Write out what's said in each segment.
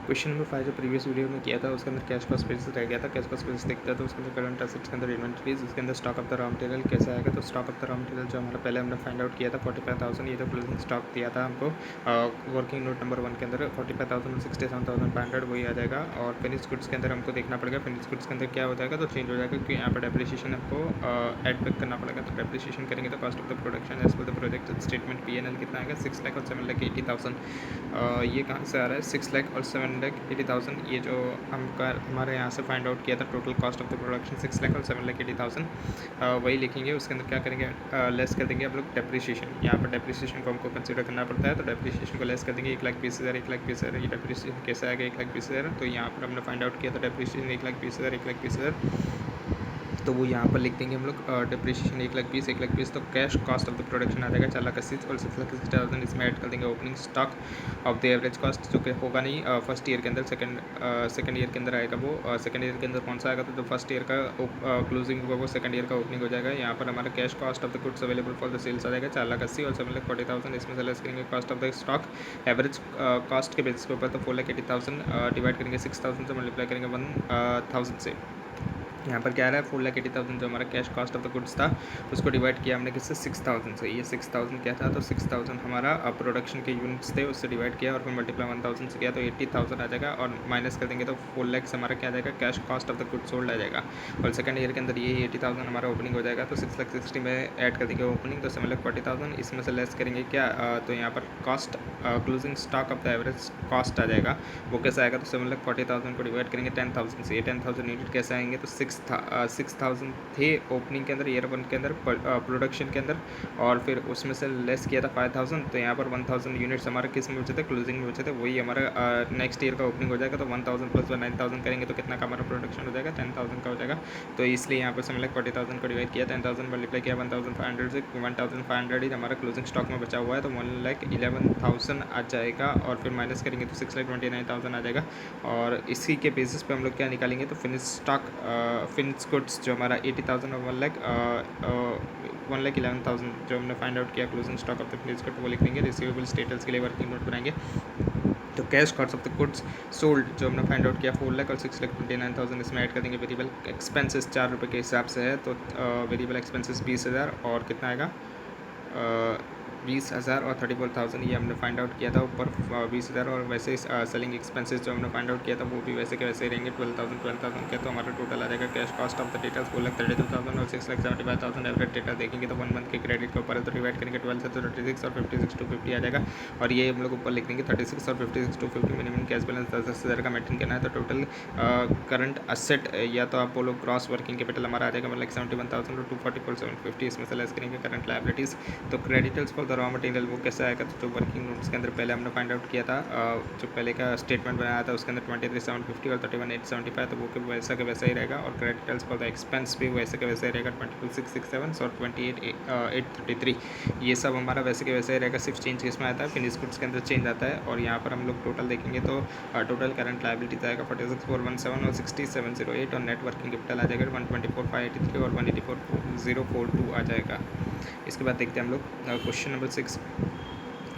Question number 5 जो previous video में किया था उसके अंदर कैश कॉस्ट बेसिस रह गया था। कैश कॉस्ट बेसिस देखता है तो उसके अंदर करंट एसेट्स के अंदर इन्वेंटरीज, उसके अंदर stock of the raw material कैसा आएगा। तो stock of the raw material जो हमारा पहले हमने फाइंड आउट किया था 45,000, ये तो क्लोजिंग स्टॉक दिया था हमको वर्किंग नोट नंबर 1 के अंदर 45,000 और 67,500 वही आ जाएगा। और फिनिश गुड्स के अंदर हमको देखना पड़ेगा फिनिश गुड्स के अंदर क्या हो जाएगा, तो चेंज हो जाएगा क्योंकि यहाँ पर डेप्रिसिएशन हमको एड बैक करना पड़ेगा। तो डेप्रिसिएशन करेंगे तो cost of the production as per the project statement P&L कितना आएगा 6 लाख और 7,80,000। ये कहाँ से आ रहा है 6 लाख और 7,80,000, ये जो हमारे यहाँ से फाइंड आउट किया था total cost of the production 6 lakh और 7,80,000 वही लिखेंगे। उसके अंदर क्या करेंगे लेस कर देंगे हम लोग डेप्रिसिएशन। यहाँ पर डेप्रिसिएशन को हमको कंसीडर करना पड़ता है, तो डेप्रिसिएशन को लेस कर देंगे 1,20,000 1,20,000। ये डेप्रिसिएशन कैसे आएगा 1,20,000, तो यहाँ पर हमने फाइंड आउट किया था डेप्रिसिएशन 1,20,000 1,20,000, तो वो यहाँ पर लिख देंगे हम लोग डिप्रिशिएशन 1,20,000 तो cash cost of the production आ जाएगा 4,80,000 और 6,60,000 इसमें ऐड कर देंगे opening stock of the average cost, जो कि होगा नहीं फर्स्ट ईयर के अंदर, सेकंड ईयर के अंदर आएगा वो। सेकंड ईयर के अंदर कौन सा आएगा, तो जो फर्स्ट ईयर का क्लोजिंग होगा वो सेकंड ईयर का ओपनिंग हो जाएगा। यहाँ पर हमारा cash cost of the goods available for the sales आ जाएगा 4,80,000 और 7,40,000, इसमें से लेस करेंगे cost of the stock average cost के बेसिस के ऊपर, तो 4,80,000 डिवाइड करेंगे 6,000 से, मल्टीप्लाई करेंगे 1,000 से। यहाँ पर क्या आ रहा है 4,80,000 जो हमारा cash cost of the goods था उसको डिवाइड किया हमने किससे 6,000 से। ये 6,000 क्या था, तो 6,000 हमारा प्रोडक्शन के यूनिट्स थे, उससे डिवाइड किया और फिर मल्टीप्लाई 1,000 से किया तो 80,000 आ जाएगा। और माइनस कर देंगे तो 4 लाख से हमारा क्या आ जाएगा cash cost of the goods sold आ जाएगा। और सेकंड ईयर के अंदर ये 80,000 हमारा ओपनिंग हो जाएगा, तो 6,60,000 में ऐड कर देंगे ओपनिंग, तो 7,40,000 इसमें से लेस करेंगे क्या तो यहाँ पर cost closing stock of the average cost आ जाएगा। वो कैसे आएगा, तो 7,40,000 को डिवाइड करेंगे 10,000 से। ये 10,000 यूनिट कैसे आएंगे, तो 6,000 थे ओपनिंग के अंदर ईयर 1 के अंदर प्रोडक्शन के अंदर, और फिर उसमें से लेस किया था 5,000, तो यहाँ पर 1,000 यूनिट्स हमारे किस में बचे थे क्लोजिंग में बचे थे, वही हमारा नेक्स्ट ईयर का ओपनिंग हो जाएगा। तो 1,000 प्लस 9,000 करेंगे तो कितना का हमारा प्रोडक्शन हो जाएगा 10,000 का हो जाएगा। तो इसलिए यहाँ पर 7,40,000 को डिवाइड किया 10,000 मल्टीप्लाई किया 1,500 से, 1,500 ही हमारा क्लोजिंग स्टॉक में बचा हुआ है, तो 1,11,000 आ जाएगा। और फिर माइनस करेंगे तो 6,29,000 आ जाएगा। और इसी के बेसिस पे हम लोग क्या निकालेंगे, तो फिनिश स्टॉक फिनिश गुड्स जो हमारा 80,000 और 1,11,000 जो हमने फाइंड आउट किया closing stock of the finish good वो लिख देंगे। रिसीवेबल स्टेटस के लिए वर्किंग नोट बनाएंगे। तो cash cost of the goods sold जो हमने फाइंड आउट किया 4 लाख और 6,29,000 इसमें ऐड कर देंगे। वेरिएबल एक्सपेंसेस 4 रुपये के हिसाब से है, तो वेरिएबल एक्सपेंसेस 20,000 और कितना आएगा 20,000 और 34,000 ये हमने फाइंड आउट किया था ऊपर 20,000। और वैसे सेलिंग एक्सपेंसेस जो हमने फाइंड आउट किया था वो भी वैसे के वैसे ही रहेंगे 12,000 के, तो हमारा टोटल आ जाएगा cash cost of the details 4,32,000 और 6,75,000 एवरेज डेटा देखेंगे तो 1 मंथ के क्रेडिट के ऊपर है, तो डिवाइड करेंगे 12 से तो 36 और 56,250 आ जाएगा। और ये हम लोग ऊपर लिख देंगे 36 और 56,250 मिनिमम कैश बैलेंस 10,000 का मेंटेन करना है। तो टोटल करंट असेट या तो आप बोलो क्रॉस वर्किंग कैपिटल हमारा आ जाएगा मतलब 71,000 और 244,750 इसमें से लेस करेंगे करंट लायबिलिटीज़। तो creditors for the raw material वो कैसे आएगा, तो जो वर्किंग नोट्स के अंदर पहले हमने फाइंड आउट किया था जो पहले का स्टेटमेंट बनाया था उसके अंदर 23,750 और 31,875, तो वो वैसा का वैसा ही रहेगा। और क्रेडिटर्स फॉर द एक्सपेंस भी वैसे का वैसा ही रहेगा 22,667 और 28,833 ये सब हमारा वैसे के वैसा ही रहेगा। सिर्फ चेंज किसमें आता है फिनिश गुड्स के अंदर चेंज आता है। और यहाँ पर हम लोग टोटल देखेंगे तो टोटल करंट लायबिलिटीज आएगा 46,417 और 60,708 और नेट वर्किंग कैपिटल आ जाएगा 124,583 और 184,042 आ जाएगा। इसके बाद देखते हैं हम लोग क्वेश्चन नंबर 6।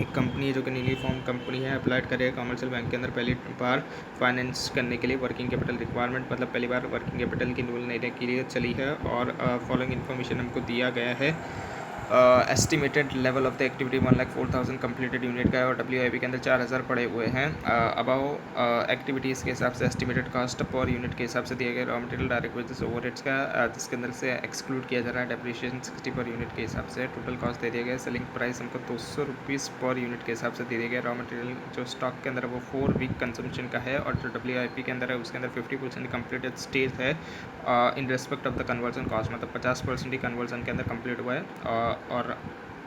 एक कंपनी है जो कि नीली फॉर्म कंपनी है, अप्लाइड करेगा कमर्शियल बैंक के अंदर पहली बार फाइनेंस करने के लिए वर्किंग कैपिटल रिक्वायरमेंट मतलब पहली बार वर्किंग कैपिटल की नीड लेने के लिए चली है। और फॉलोइंग इन्फॉर्मेशन हमको दिया गया है। Estimated level of the activity 1,04,000 completed unit का है और WIP के अंदर 4,000 पड़े हुए हैं। अबाउ एक्टिविटीज़ के हिसाब से एस्टिमेटेड कास्ट पर यूनिट के हिसाब से दिए गए raw material direct wages overheads का जिसके अंदर से एक्सक्लूड किया जा रहा है डेप्रिसिएशन 60 पर यूनिट के हिसाब से। टोटल कॉस्ट दे दिया गया। सेलिंग प्राइस हमको 200 रुपीज़ पर यूनिट के हिसाब से दे दिया गया। रॉ मटेरियल जो स्टॉक के अंदर वो 4 वीक कंजम्पशन का है और जो WIP के अंदर है उसके अंदर 50% कंप्लीटेड स्टेज है in respect of the conversion cost मतलब 50% ही कन्वर्जन के अंदर कंप्लीट हुआ है। और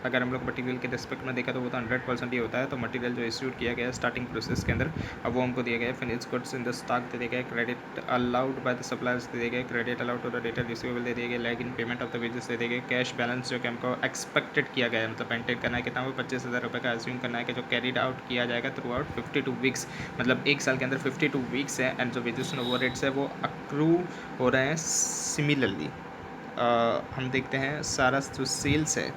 अगर हम लोग मटेरियल के रेस्पेक्ट में देखा तो वो तो 100% ही होता है। तो मटेरियल जो इश्यूड किया गया है स्टार्टिंग प्रोसेस के अंदर अब वो हमको दिया गया है। Finish goods in the stock दे दिया गया है। Credit allowed by the suppliers दे दिया गया है। Credit allowed to the debtor receivable दे दिया गया। Lag in payment of the wages दे दिया गया। कैश बैलेंस जो कि हमको एक्सपेक्टेड किया गया है मतलब मेंटेन करना है कितना वो 25,000 रुपये का एज्यूम करना है कि जो कैरिड आउट किया जाएगा थ्रू आउट 52 वीक्स मतलब एक साल के अंदर 52 वीक्स है। एंड जो वेजेस एंड ओवरहेड्स है वो अक्रू हो रहे हैं सिमिलरली। हम देखते हैं सारा जो सेल्स है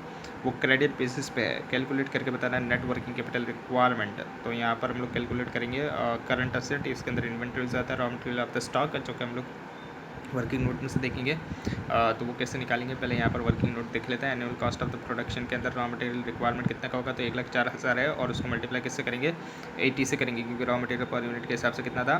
वो क्रेडिट बेसिस पे है। कैलकुलेट करके बताना है नेट वर्किंग कैपिटल रिक्वायरमेंट। तो यहाँ पर हम लोग कैलकुलेट करेंगे करंट असेट, इसके अंदर इन्वेंट्रीज आता है, raw material of the stock, जो कि हम लोग वर्किंग नोट में से देखेंगे। तो वो कैसे निकालेंगे, पहले यहाँ पर वर्किंग नोट देख लेते हैं। Annual cost of the production के अंदर रॉ मटेरियल रिक्वायरमेंट कितना का होगा, तो 1,04,000 है, और उसको मल्टीप्लाई किससे करेंगे, 80 से करेंगे, क्योंकि रॉ मटेरियल पर यूनिट के हिसाब से कितना था,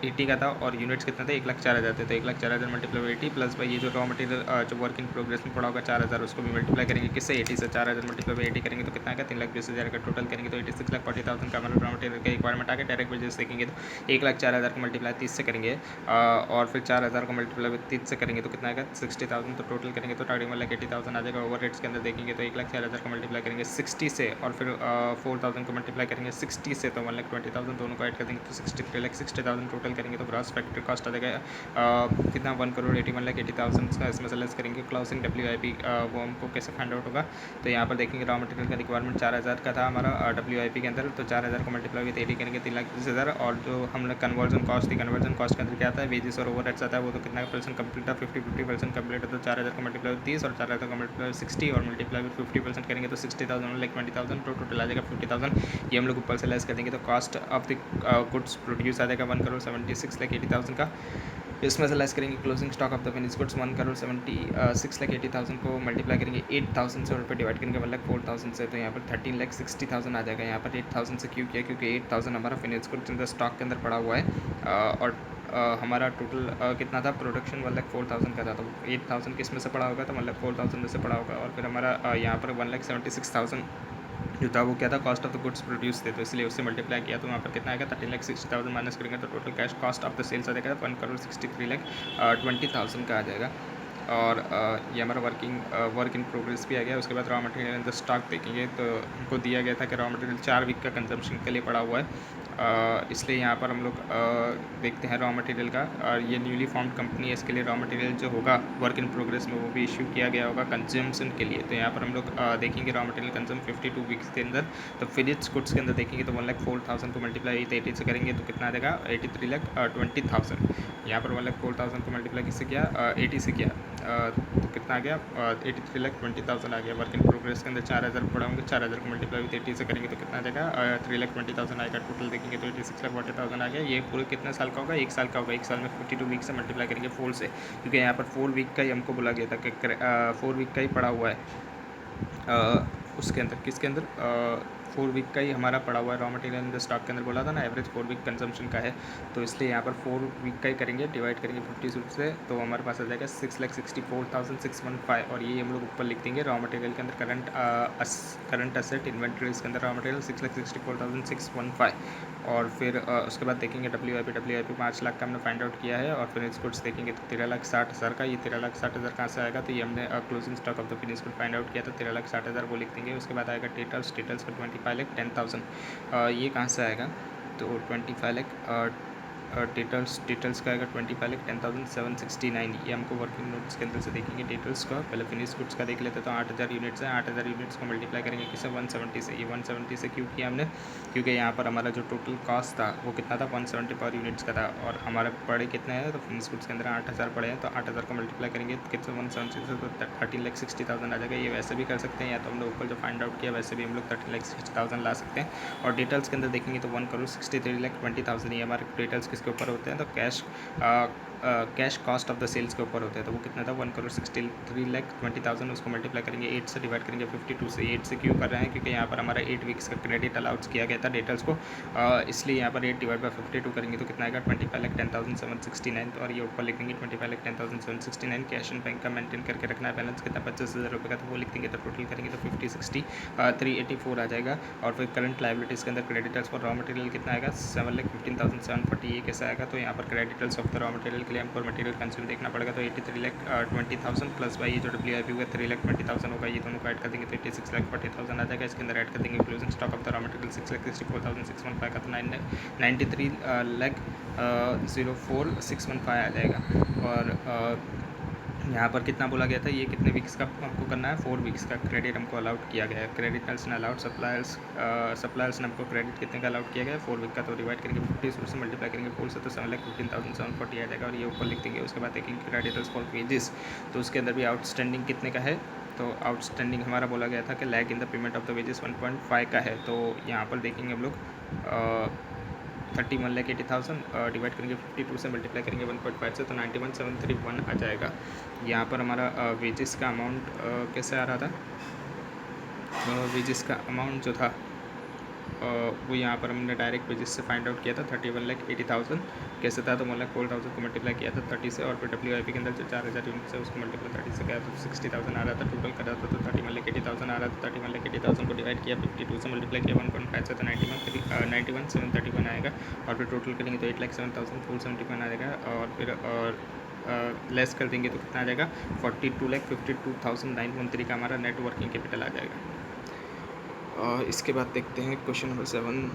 80 का था, और यूनिट्स कितना था, 1,04,000 थे। तो 1,04,000 मल्टीप्लाई 80 प्लस भाई ये जो रॉ मटेरियल जो वर्क इन प्रोग्रेस में पड़ा होगा 4,000, उसको भी मल्टीप्लाई करेंगे किससे, 80 से। 4,000 मल्टीप्लाई 80 करेंगे तो कितना आएगा, 3,20,000 का टोटल करेंगे तो 86,40,000 का हमारा रॉ मटेरियल का रिक्वायरमेंट आ गया। डायरेक्ट वेजेस देखेंगे तो 1,04,000 को मल्टीप्लाई 30 से करेंगे, और फिर 4,000 को मल्टीप्लाई 30 से करेंगे तो कितना आएगा, 60,000। तो टोटल करेंगे तो स्टार्टिंग में 1,80,000 आ जाएगा। ओवर रेट्स के अंदर देखेंगे तो 1,04,000 को मल्टीप्लाई करेंगे 60 से, और फिर 4,000 को मल्टीप्लाई करेंगे 60 से, तो 1,20,000 दोनों को ऐड कर देंगे तो 63,60,000 टोटल करेंगे तो ग्रॉस फैक्ट्री कॉस्ट आ जाएगा कितना, 1,81,80,000 का। इसमें से लेस करेंगे क्लोजिंग WIP, वो हमको कैसे फाइंड आउट होगा, तो यहाँ पर देखेंगे रॉ मटेरियल का रिक्वायरमेंट 4,000 का था हमारा WIP के अंदर, तो 4,000 को मल्टीप्लाई विद 80 करेंगे 3,20,000। और जो हमने कन्वर्जन कॉस्ट थी, कन्वर्जन कॉस्ट के अंदर क्या आता है, वेजेस और ओवर हेड्स आता है, वो तो कितना परसेंट कंप्लीट है, 50% कंप्लीट है। तो 4,000 का मल्टीप्लाई 30 और 4,000 का मल्टीप्लाई 60 और मल्टीप्लाई 50% करेंगे तो 60,000 लाइक 20,000, तो टोटल आ जाएगा 50,000। ये हम लोग ऊपर से लेस कर देंगे तो cost of the goods produce आ जाएगा 1,76,80,000 का। इसमें से लेस करेंगे closing stock of the finish goods 1,76,80,000 को मल्टीप्लाई करेंगे 8,000 से और फिर डिवाइड करेंगे 1,04,000 से, तो यहाँ पर 13,60,000 आ जाएगा। यहाँ पर 8,000 से क्यों किया, क्योंकि 8,000 हमारा फिनिश गुड्स अंदर स्टॉक के अंदर पड़ा हुआ है, और हमारा टोटल कितना था, प्रोडक्शन 1,04,000 का था, तो 8,000 किस में से पड़ा होगा, तो 1,04,000 में से पड़ा होगा। और फिर हमारा यहाँ पर 1,76,000 जो था वो क्या था, cost of the goods produce थे, तो इसलिए उससे मल्टीप्लाई किया तो वहाँ पर कितना आएगा, 13,60,000 माइनस करेंगे तो total cash cost of the sales आ जाएगा 1,63,20,000 का आ जाएगा। और ये हमारा वर्क इन प्रोग्रेस भी आ गया। उसके बाद raw material in the stock देखेंगे तो हमको दिया गया था कि रॉ मटेरियल 4 वीक का कंजम्पशन के लिए पड़ा हुआ है, इसलिए यहाँ पर हम लोग देखते हैं रॉ मटेरियल का। और ये न्यूली फॉर्म्ड कंपनी है, इसके लिए रॉ मटेरियल जो होगा वर्क इन प्रोग्रेस में वो भी इशू किया गया होगा कंजम्पशन के लिए। तो यहाँ पर हम लोग देखेंगे रॉ मटेरियल कंज्यूम 52 वीक्स के अंदर। तो फिनिश्ड गुड्स के अंदर देखेंगे तो 1,04,000 को मल्टीप्लाई 80 से करेंगे तो कितना आ जाएगा, 83,20,000। यहाँ पर 1,04,000 को मल्टीप्लाई किससे किया, 80 से किया, तो कितना आ गया, 83,20,000 आ गया। वर्क इन प्रोग्रेस के अंदर 4,000 पड़ा होंगे, 4,000 को मल्टीप्लाई विद 80 से करेंगे तो कितना आ जाएगा, 3,20,000 आएगा। टोटल देखेंगे तो 86,40,000 आ गया। ये पूरे कितने साल का होगा, 1 साल का होगा। 1 साल में 52 वीक से मल्टीप्लाई करेंगे 4 से, क्योंकि यहाँ पर 4 वीक का ही हमको बोला गया था कि 4 वीक का ही पड़ा हुआ है उसके अंदर, किसके अंदर, 4 वीक का ही हमारा पड़ा हुआ है raw material in the stock के अंदर, बोला था ना एवरेज 4 वीक कंजम्पशन का है। तो इसलिए यहाँ पर 4 वीक का ही करेंगे, डिवाइड करेंगे 50 से, तो हमारे पास आ जाएगा 6,64,615। और ये हम लोग ऊपर लिख देंगे रॉ मटेरियल के अंदर करंट असेट इन्वेंट्रीज के अंदर रॉ मटेरियल 6,64,615। और फिर उसके बाद देखेंगे WIP 5 लाख का हमने फाइंड आउट किया है। और फिनिश गुड्स देखेंगे तो 13,60,000 का। ये 13,60,000 कहाँ से आएगा, तो ये हमने closing stock of the finish good find out किया था, 13,60,000 वो लिख देंगे। उसके बाद आएगा डिटेल्स का 25,10,000, ये कहाँ से आएगा, तो 25 लाख डिटेल्स का आएगा 25,10,769। ये हमको वर्किंग नोट्स के अंदर से देखेंगे डिटेल्स का। पहले फिनिश गुड्स का देख लेते तो 8,000 यूनिट्स है, 8,000 यूनिट्स को मल्टीप्लाई करेंगे किससे, 170 से। ये 170 से क्यों किया हमने, क्योंकि यहाँ पर हमारा जो टोटल कॉस्ट था वो कितना था, 170 पर यूनिट्स का था, और हमारे पड़े कितने हैं, तो फिनिश गुड्स के अंदर 8,000 पड़े हैं, तो 8,000 को मल्टीप्लाई करेंगे कितने, 170 से, तो 13,60,000 आ जाएगा। ये वैसे भी कर सकते हैं, या तो हम लोग ऊपर जो फाइंड आउट किया वैसे भी हम लोग 13,60,000 ला सकते हैं। और डिटेल्स के अंदर देखेंगे तो 1,63,20,000 ये हमारे डिटेल्स किसके ऊपर होते हैं, तो cash cost of the sales के ऊपर होते हैं। तो वो कितना था, 1,63,20,000, उसको मल्टीप्लाई करेंगे 8 से, डिवाइड करेंगे 52 से। 8 से क्यों कर रहे हैं, क्योंकि यहाँ पर हमारा 8 वीक्स का क्रेडिट अलाउड किया गया था डिटेल्स को, इसलिए यहाँ पर 8 डिवाइड बाई 52 करेंगे तो कितना आएगा, 25,10,769। और ये ऊपर लिखेंगे 25,10,769। कैश एंड बैंक का मेंटेन करके रखना है, बैलेंस कितना 25,000 रुपये का, तो वो लिख देंगे। तो टोटल करेंगे तो 384 आ जाएगा। और फिर करंट लाइबिलिटीज़ के अंदर क्रेडिटर्स पर रॉ मटेरियल कितना आएगा, 7,15,740। ये कैसा आएगा, तो यहाँ पर creditors of the raw material के लिए हमको मटेरियल कंज्यूम देखना पड़ेगा, तो 83,20,000 प्लस भाई ये जो WIP होगा 3,20,000 होगा, ये दोनों को ऐड कर देंगे तो 86,40,000 आ जाएगा। इसके अंदर ऐड कर देंगे closing stock of the raw material 6,64,615 का, तो 93,04,615 आ जाएगा। और यहाँ पर कितना बोला गया था, ये कितने वीक्स का हमको करना है, 4 वीक्स का क्रेडिट हमको अलाउड किया गया है। क्रेडिटर्स ने अलाउड, सप्लायर्स ने हमको क्रेडिट कितने का अलाउड किया गया है, 4 वीक का। तो डिवाइड करेंगे 50 से, मल्टीप्लाई करेंगे 4 से, तो 7,15,740 आ जाएगा। और ये ऊपर लिख देंगे। उसके बाद देखेंगे क्रेडिटर्स फॉर वेजेस, तो उसके अंदर भी आउटस्टैंडिंग कितने का है, तो तो आउटस्टैंडिंग हमारा बोला गया था कि lag in the payment of the wages 1.5 का है। तो यहाँ पर देखेंगे हम लोग 31,80,000 डिवाइड करेंगे 52 से मल्टीप्लाई करेंगे 1.5 से, तो 91,731 आ जाएगा। यहाँ पर हमारा वेजेस का अमाउंट कैसे आ रहा था, वेजेस का अमाउंट जो था वो यहाँ पर हमने डायरेक्ट वेजेस से फाइंड आउट किया था 31,80,000 कैसे था, तो 1,04,000 को मल्टीप्लाई किया था 30 से, और फिर WIP के अंदर जो 4,000 यूनिट है उसको मल्टीप्लाई 30 से किया तो 60,000 आ रहा था, टोटल कर रहा था तो 31,80,000 आ रहा था। 31,80,000 को डिवाइड किया 52 से मल्टीप्लाई किया 1.5 से, तो 91,731 आएगा, और फिर टोटल करेंगे तो 8,07,471 आएगा, और फिर लेस कर देंगे तो कितना आ जाएगा 42,52,913 का हमारा नेट वर्किंग कैपिटल आ जाएगा। इसके बाद देखते हैं क्वेश्चन नंबर 7।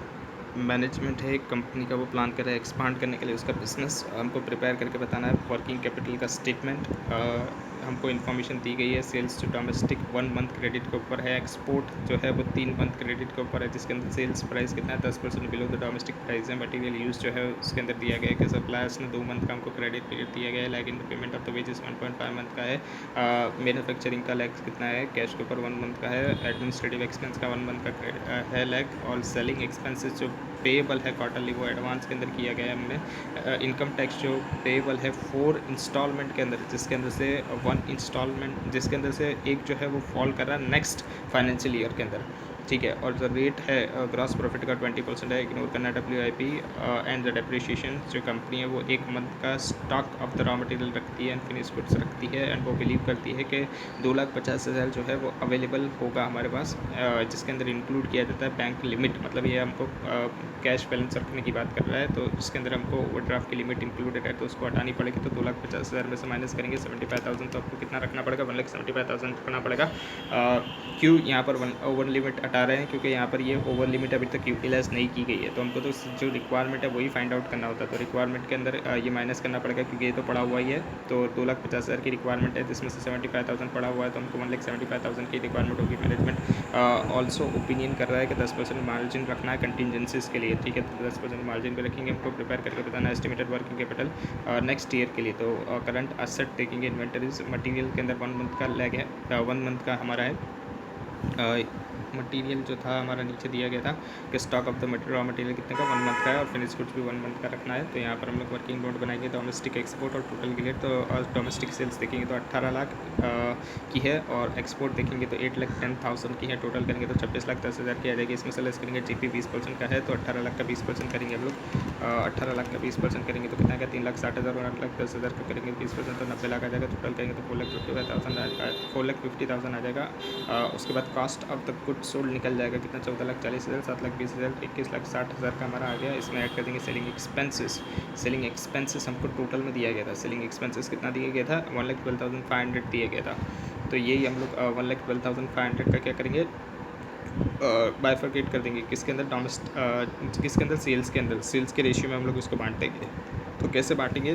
मैनेजमेंट है एक कंपनी का, वो प्लान कर रहा है एक्सपांड करने के लिए उसका बिजनेस, हमको प्रिपेयर करके बताना है वर्किंग कैपिटल का स्टेटमेंट। हमको इन्फॉर्मेशन दी गई है सेल्स जो डोमेस्टिक 1 मंथ क्रेडिट के ऊपर है, एक्सपोर्ट जो है वो 3 मंथ क्रेडिट के ऊपर है, जिसके अंदर सेल्स प्राइस कितना है 10% बिलो द डोमेस्टिक प्राइस है। मटेरियल यूज जो है उसके अंदर दिया गया है कि सप्लायर्स ने 2 मंथ का हमको क्रेडिट पीरियड दिया गया है, like in the payment of the wages 1.5 month का है। मैन्युफैक्चरिंग का लैग कितना है, कैश के ऊपर 1 मंथ का है। एडमिनिस्ट्रेटिव एक्सपेंस का 1 मंथ का है लैग, और सेलिंग एक्सपेंसेस जो पेएबल है क्वार्टरली वो एडवांस के अंदर किया गया है हमने। इनकम टैक्स जो पेएबल है 4 इंस्टॉलमेंट के अंदर, जिसके अंदर से 1 इंस्टॉलमेंट जिसके अंदर से एक जो है वो फॉल कर रहा है नेक्स्ट फाइनेंशियल ईयर के अंदर, ठीक है। और जो रेट है ग्रॉस प्रॉफिट का 20% है, इग्नोर करना WIP एंड द डेप्रिशिएशन। जो कंपनी है वो 1 मंथ का stock of the raw material रखती है एंड फिनिश गुड्स रखती है, एंड वो बिलीव करती है कि 2,50,000 जो है वो अवेलेबल होगा हमारे पास, जिसके अंदर इंक्लूड किया जाता है बैंक लिमिट, मतलब ये हमको कैश बैलेंस रखने की बात कर रहा है, तो इसके अंदर हमको ओवरड्राफ्ट की लिमिट इंक्लूडेड है तो उसको हटानी पड़ेगी। तो 2,50,000 में से माइनस करेंगे 75,000, तो आपको कितना रखना पड़ेगा 1,75,000 रखना पड़ेगा। क्यों यहाँ पर ओवर लिमिट हटा रहे हैं, क्योंकि यहाँ पर ये ओवर लिमिट अभी तक यूटिलाइज नहीं की गई है, तो हमको तो जो रिक्वायरमेंट है वही फाइंड आउट करना होता है। तो रिक्वायरमेंट के अंदर ये माइनस करना पड़ेगा, क्योंकि ये तो पड़ा हुआ ही है। तो 2,50,000 की रिक्वायरमेंट है, जिसमें से 75,000 पड़ा हुआ है, तो हमको 1,75,000 की रिक्वायरमेंट होगी। मैनेजमेंट ऑल्सो ओपिनियन कर रहा है कि 10% मार्जिन रखना है कंटिजेंसीज के लिए, ठीक है। तो 10% मार्जिन भी रखेंगे, हमको प्रिपेयर करके बताना है estimated working capital next year के लिए। तो करंट असेट देखेंगे, इन्वेंटरीज मटीरियल के अंदर 1 मंथ का लैग है, 1 मंथ का हमारा है। मटेरियल जो था हमारा नीचे दिया गया था कि stock of the raw material कितने का 1 मंथ का है, और फिनिश गुड्स भी 1 मंथ का रखना है। तो यहाँ पर हम लोग वर्किंग नोट बनाएंगे डोमेस्टिक एक्सपोर्ट और टोटल गिलेट। तो डोमेस्टिक सेल्स देखेंगे तो 18 लाख की है, और एक्सपोर्ट देखेंगे तो 8,10,000 की है। टोटल करेंगे तो 26,10,000 की आ जाएगी। इसमें से लेस करेंगे GP 20% का है, तो 18 लाख का 20% करेंगे हम लोग। 18 लाख का 20% करेंगे तो कितना का 3,60,000 और 8,10,000 का करेंगे 20%, तो 90 लाख आ जाएगा। टोटल करेंगे तो 4,50,000 आ जाएगा। उसके बाद cost of the good sold निकल जाएगा कितना 14,40,000, 7,20,000, 21,60,000 का हमारा आ गया। इसमें ऐड कर देंगे सेलिंग एक्सपेंसेस। सेलिंग एक्सपेंसेस हमको टोटल में दिया गया था, सेलिंग एक्सपेंसेस कितना दिया गया था 1,12,500 दिया गया था। तो यही हम लोग 1,12,500 का क्या करेंगे बाइफरकेट कर देंगे, किसके अंदर किसके अंदर सेल्स के रेशियो में हम लोग इसको बांट देंगे। तो कैसे बांटेंगे,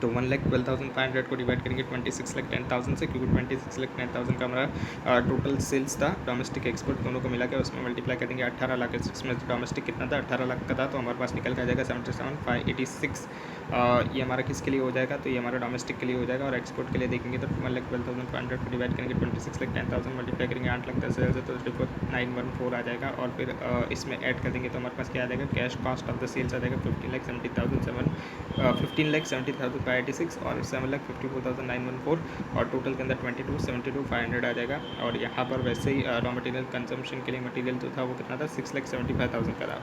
तो 1,12,500 को डिवाइड करेंगे 26,10,000 से, क्योंकि 26,10,000 का हमारा टोटल सेल्स था डोमेस्टिक एक्सपोर्ट दोनों को मिला के, उसमें मल्टीप्लाई करेंगे 18 लाख। इसमें डोमेस्टिक कितना था 18 लाख का था, तो हमारे पास निकल के आ जाएगा 77,586। ये हमारा किसके लिए हो जाएगा, तो ये हमारा डोमेस्टिक के लिए हो जाएगा। और एक्सपोर्ट के लिए देखेंगे तो 1,12,500 को डिवाइड करेंगे 26,10,000 मल्टीप्लाई करेंगे 8,10,000 से, तो 914 आ जाएगा। और फिर इसमें ऐड कर देंगे तो हमारे पास क्या आ जाएगा, cash cost of the sales आ जाएगा 15,70,586 और 7,54,914, और टोटल के अंदर 22,72,500 आ जाएगा। और यहाँ पर वैसे ही रॉ मटेरियल कंजम्पशन के लिए मटेरियल जो था वो कितना था 6,75,000 का था।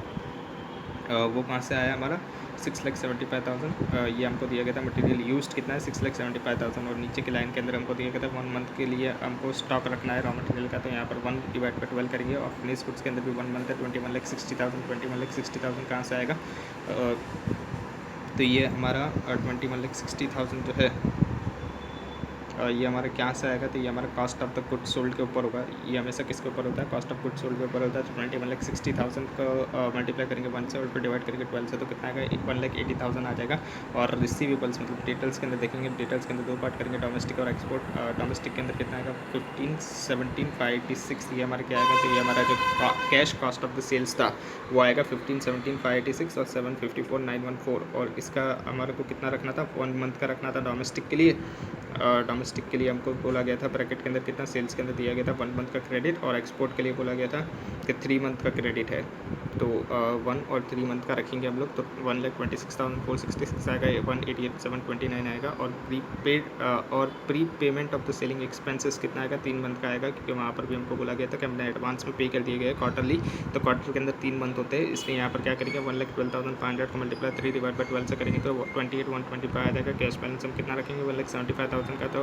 वो कहाँ से आया हमारा 6,75,000, ये हमको दिया गया था। मटेरियल यूज्ड कितना है 6,75,000, और नीचे की लाइन के अंदर हमको दिया गया था 1 मंथ के लिए हमको स्टॉक रखना है रॉ मटेरियल का। तो यहाँ पर 1 डिवाइड बाई 12 करेंगे, और फिनिश गुड्स के अंदर भी 1 मंथ है 21,60,000। 21,60,000 कहाँ से आएगा, तो ये हमारा 21,60,000 जो है ये हमारा क्या से आएगा, तो ये हमारा cost of the good sold के ऊपर होगा। ये हमेशा किसके ऊपर होता है, कॉस्ट ऑफ गुड सोल्ड के ऊपर होता है। तो 21,60,000 को मल्टीप्लाई करेंगे 1 से, और फिर डिवाइड करेंगे 12 से, तो कितना आएगा 1,80,000 आ जाएगा। और रिसीवेबल्स मतलब डिटेल्स के अंदर देखेंगे, डिटेल्स के अंदर 2 पार्ट करेंगे, डोमेस्टिक और एक्सपोर्ट। डोमेस्टिक के अंदर कितना आएगा 15,17,586, ये हमारा क्या आएगा, तो ये हमारा जो cash cost of the sales था वो आएगा 15,17,586 और 7,54,914। और इसका हमारे को कितना रखना था 1 मंथ का रखना था डोमेस्टिक के लिए, डोमेस्टिक के लिए हमको बोला गया था ब्रैकेट के अंदर कितना, सेल्स के अंदर दिया गया था 1 मंथ का क्रेडिट, और एक्सपोर्ट के लिए बोला गया था कि 3 मंथ का क्रेडिट है। तो 1 और 3 मंथ का रखेंगे हम लोग, तो 1,26,466 आएगा, 188,729 आएगा। और pre payment of the selling expenses कितना आएगा, 3 मंथ का आएगा, क्योंकि वहाँ पर भी हमको बोला गया था कि हमने एडवांस में पे कर दिए गए क्वार्टरली, तो क्वार्टर के अंदर 3 मंथ होते हैं, इसलिए यहाँ पर क्या करेंगे 1,12,500 को मल्टीप्लाई 3 डिवाइड बाई 12 से करेंगे तो 28,125 आ जाएगा। कैश बैलेंस हम कितना रखेंगे 1,75,000 का, तो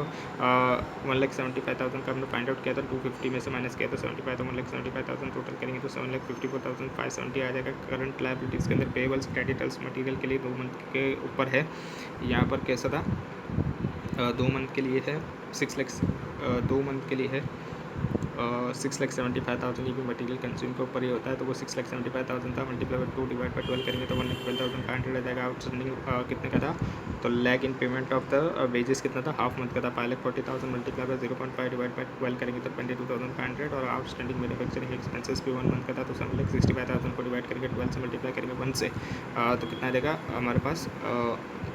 1,75,000 का हमने फाइंड आउट किया था, 250 में से माइनस किया था 75, तो 1,75,000 टोटल करेंगे तो 7,54,570 आ जाएगा। करंट लायबिलिटीज़ के अंदर पेबल्स क्रेडिटर्स मटेरियल के लिए 2 मंथ के ऊपर है, यहाँ पर कैसा था 2 मंथ के लिए है 6 लाख, 2 मंथ के लिए है 6,75,000, ये भी मटेरियल कंज्यूम के ऊपर ही होता है, तो वो 6,75,000 था, मल्टीप्लाई बाई 2 डिवाइड बाई 12 करेंगे तो 1,12,500 आ जाएगा। आउटस्टैंडिंग कितने का था, तो lag in payment of the wages कितना था, हाफ मंथ का था, 5,40,000 मल्टीप्लाई बाई 0.5 डिवाइड बाई 12 करेंगे तो 22,500, और आउटस्टैंडिंग मैन्युफैक्चरिंग एक्सपेंसेस भी 1 मंथ का था, तो 7,65,000 को डिवाइड करेंगे 12 से, मल्टीप्लाई करेंगे 1 से, तो कितना आ जाएगा हमारे पास,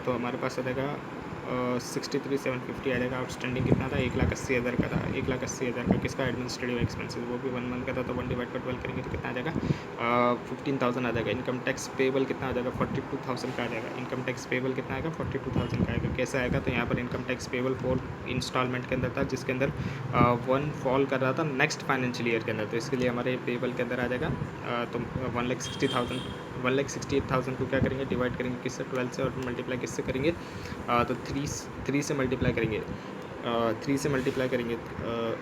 तो हमारे पास आ जाएगा 63,750 आ जाएगा। आउटस्टैंडिंग कितना था, 1,80,000 का था, 1,80,000 का किसका एडमिनिस्ट्रेटिव एक्सपेंसेस, वो भी 1 मंथ का था, तो 1 डिवाइड बाई 12 करेंगे तो कितना आ जाएगा 15,000 आ जाएगा। इनकम टैक्स पेबल कितना आ जाएगा 42,000 का आ जाएगा। इनकम टैक्स पेबल कितना आएगा 42,000 का आएगा। कैसा आएगा, तो यहाँ पर इनकम टैक्स पेबल 4 इंस्टॉलमेंट के अंदर था, जिसके अंदर 1 फॉल कर रहा था नेक्स्ट फाइनेंशियल ईयर के अंदर, तो इसके लिए हमारे पेबल के अंदर आ जाएगा तो 1,68,000 को क्या करेंगे डिवाइड करेंगे किससे 12 से, और मल्टीप्लाई किससे करेंगे तो 3 से मल्टीप्लाई करेंगे, 3 से मल्टीप्लाई करेंगे।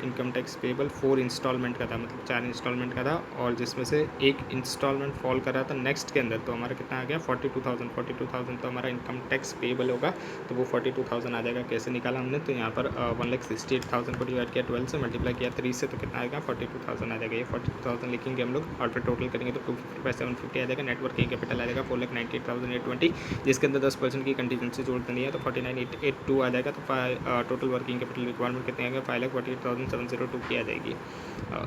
इनकम टैक्स पेबल 4 इंस्टॉलमेंट का था, मतलब 4 इंस्टॉलमेंट का था, और जिसमें से एक इंस्टॉलमेंट फॉल कर रहा था नेक्स्ट के अंदर, तो हमारा कितना आ गया 42,000 तो हमारा इनकम टैक्स पेबल होगा, तो वो 42,000 आ जाएगा। कैसे निकाला हमने, तो यहाँ पर 1,68,000 को डिवाइड किया 12 से, मल्टीप्लाई किया 3 से, तो कितना आएगा 42,000 आ जाएगा। ये 42,000 लिखेंगे हम लोग, और फिर टोटल करेंगे तो 250/750 आ जाएगा। नेटवर्क की कैपिटल आ जाएगा 4,98,820, जिसके अंदर 10% की कंटीजेंसी जोड़ देनी है, तो 49,882 आ जाएगा। तो टोटल वर्किंग कैपिटल रिक्वायरमेंट कितने आएंगे 5,48,702 की आ जाएगी।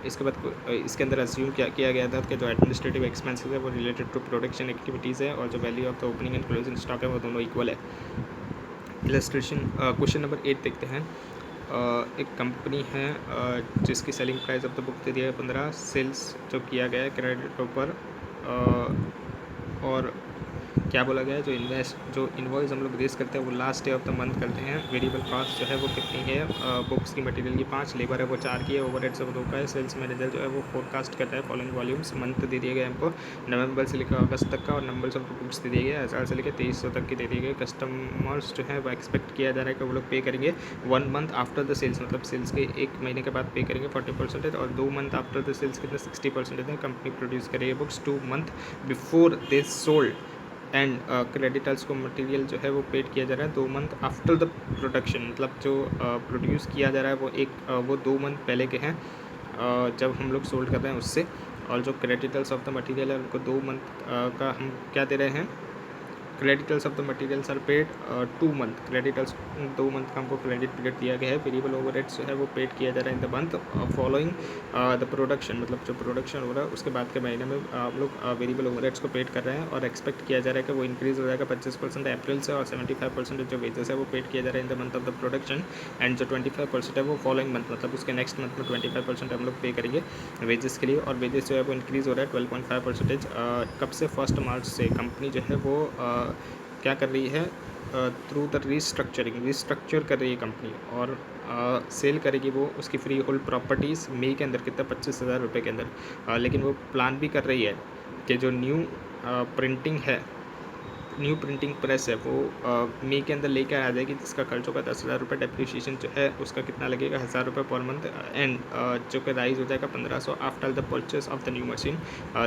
इसके बाद इसके अंदर अज्यूम क्या किया गया था कि जो एडमिनिस्ट्रेटिव एक्सपेंसेस है वो रिलेटेड टू प्रोडक्शन एक्टिविटीज़ है, और जो value of the opening and closing stock है वो दोनों इक्वल है। इलस्ट्रेशन क्वेश्चन नंबर 8 देखते हैं। एक कंपनी है जिसकी selling price of the book दे दिया है 15, सेल्स जो किया गया है क्रेडिटों पर, और क्या बोला गया है जो इन्वॉइस हम लोग रेस करते हैं वो last day of the month करते हैं। वेरिएबल कॉस्ट जो है वो कितनी है, बुक्स की मटेरियल की 5, लेबर है वो 4 की है, ओवरहेड सब 2 का है। सेल्स मैनेजर जो है वो फोरकास्ट करता है फॉलोइंग वॉल्यूम्स, मंथ दे दिए गए हमको नवंबर से लेकर अगस्त तक का, और नंबर्स ऑफ बुक्स दे दिए गए 1000 से लेकर 2300 तक की दे दिए गए। कस्टमर्स जो है वो एक्सपेक्ट किया जा रहा है कि वो लोग पे करेंगे 1 मंथ आफ्टर द सेल्स, मतलब सेल्स के 1 महीने के बाद पे करेंगे 40%, और 2 मंथ आफ्टर द सेल्स कितना 60% है। कंपनी प्रोड्यूस करेगी books 2 month before they sold, and creditors को मटेरियल जो है वो पेड किया जा रहा है 2 मंथ आफ्टर द प्रोडक्शन, मतलब जो प्रोड्यूस किया जा रहा है वो 2 मंथ पहले के हैं जब हम लोग सोल्ड कर रहे हैं उससे, और जो क्रेडिटर्स ऑफ द मटेरियल है उनको 2 मंथ का हम क्या दे रहे हैं, creditors of the materials are paid 2 month, creditors 2 month का हमको क्रेडिट पीरियड दिया गया है। वेरिएबल ओवरहेड्स जो है वो पेड किया जा रहा है in the month following the production, मतलब जो प्रोडक्शन हो रहा है उसके बाद के महीने में हम लोग वेरिएबल ओवरहेड्स को पेड कर रहे हैं, और एक्सपेक्ट किया जा रहा है कि वो इंक्रीज़ हो जाएगा 25% अप्रैल से, और 75% जो वेजेस है वो पेड किया जा रहा है in the month of the production, and जो 25% है वो फॉलोइंग मंथ, मतलब उसके नेक्स्ट मंथ में 25% हम लोग पे करेंगे वेजेस के लिए, और वेजेस जो है वो इंक्रीज़ हो रहा है 12.5%। कब से 1 मार्च से कंपनी जो है वो क्या कर रही है थ्रू द रिस्ट्रक्चर कर रही है कंपनी, और सेल करेगी वो उसकी फ्री होल्ड प्रॉपर्टीज़ मई के अंदर कितना 25,000 रुपये के अंदर, लेकिन वो प्लान भी कर रही है कि जो न्यू प्रिंटिंग प्रेस है वो मई के अंदर लेकर आ जाएगी, जिसका खर्च होगा 10,000 रुपये। डेप्रिसिएशन जो है उसका कितना लगेगा 1,000 रुपये पर मंथ, एंड जो कि राइज हो जाएगा 1,500 after the purchase of the new machine.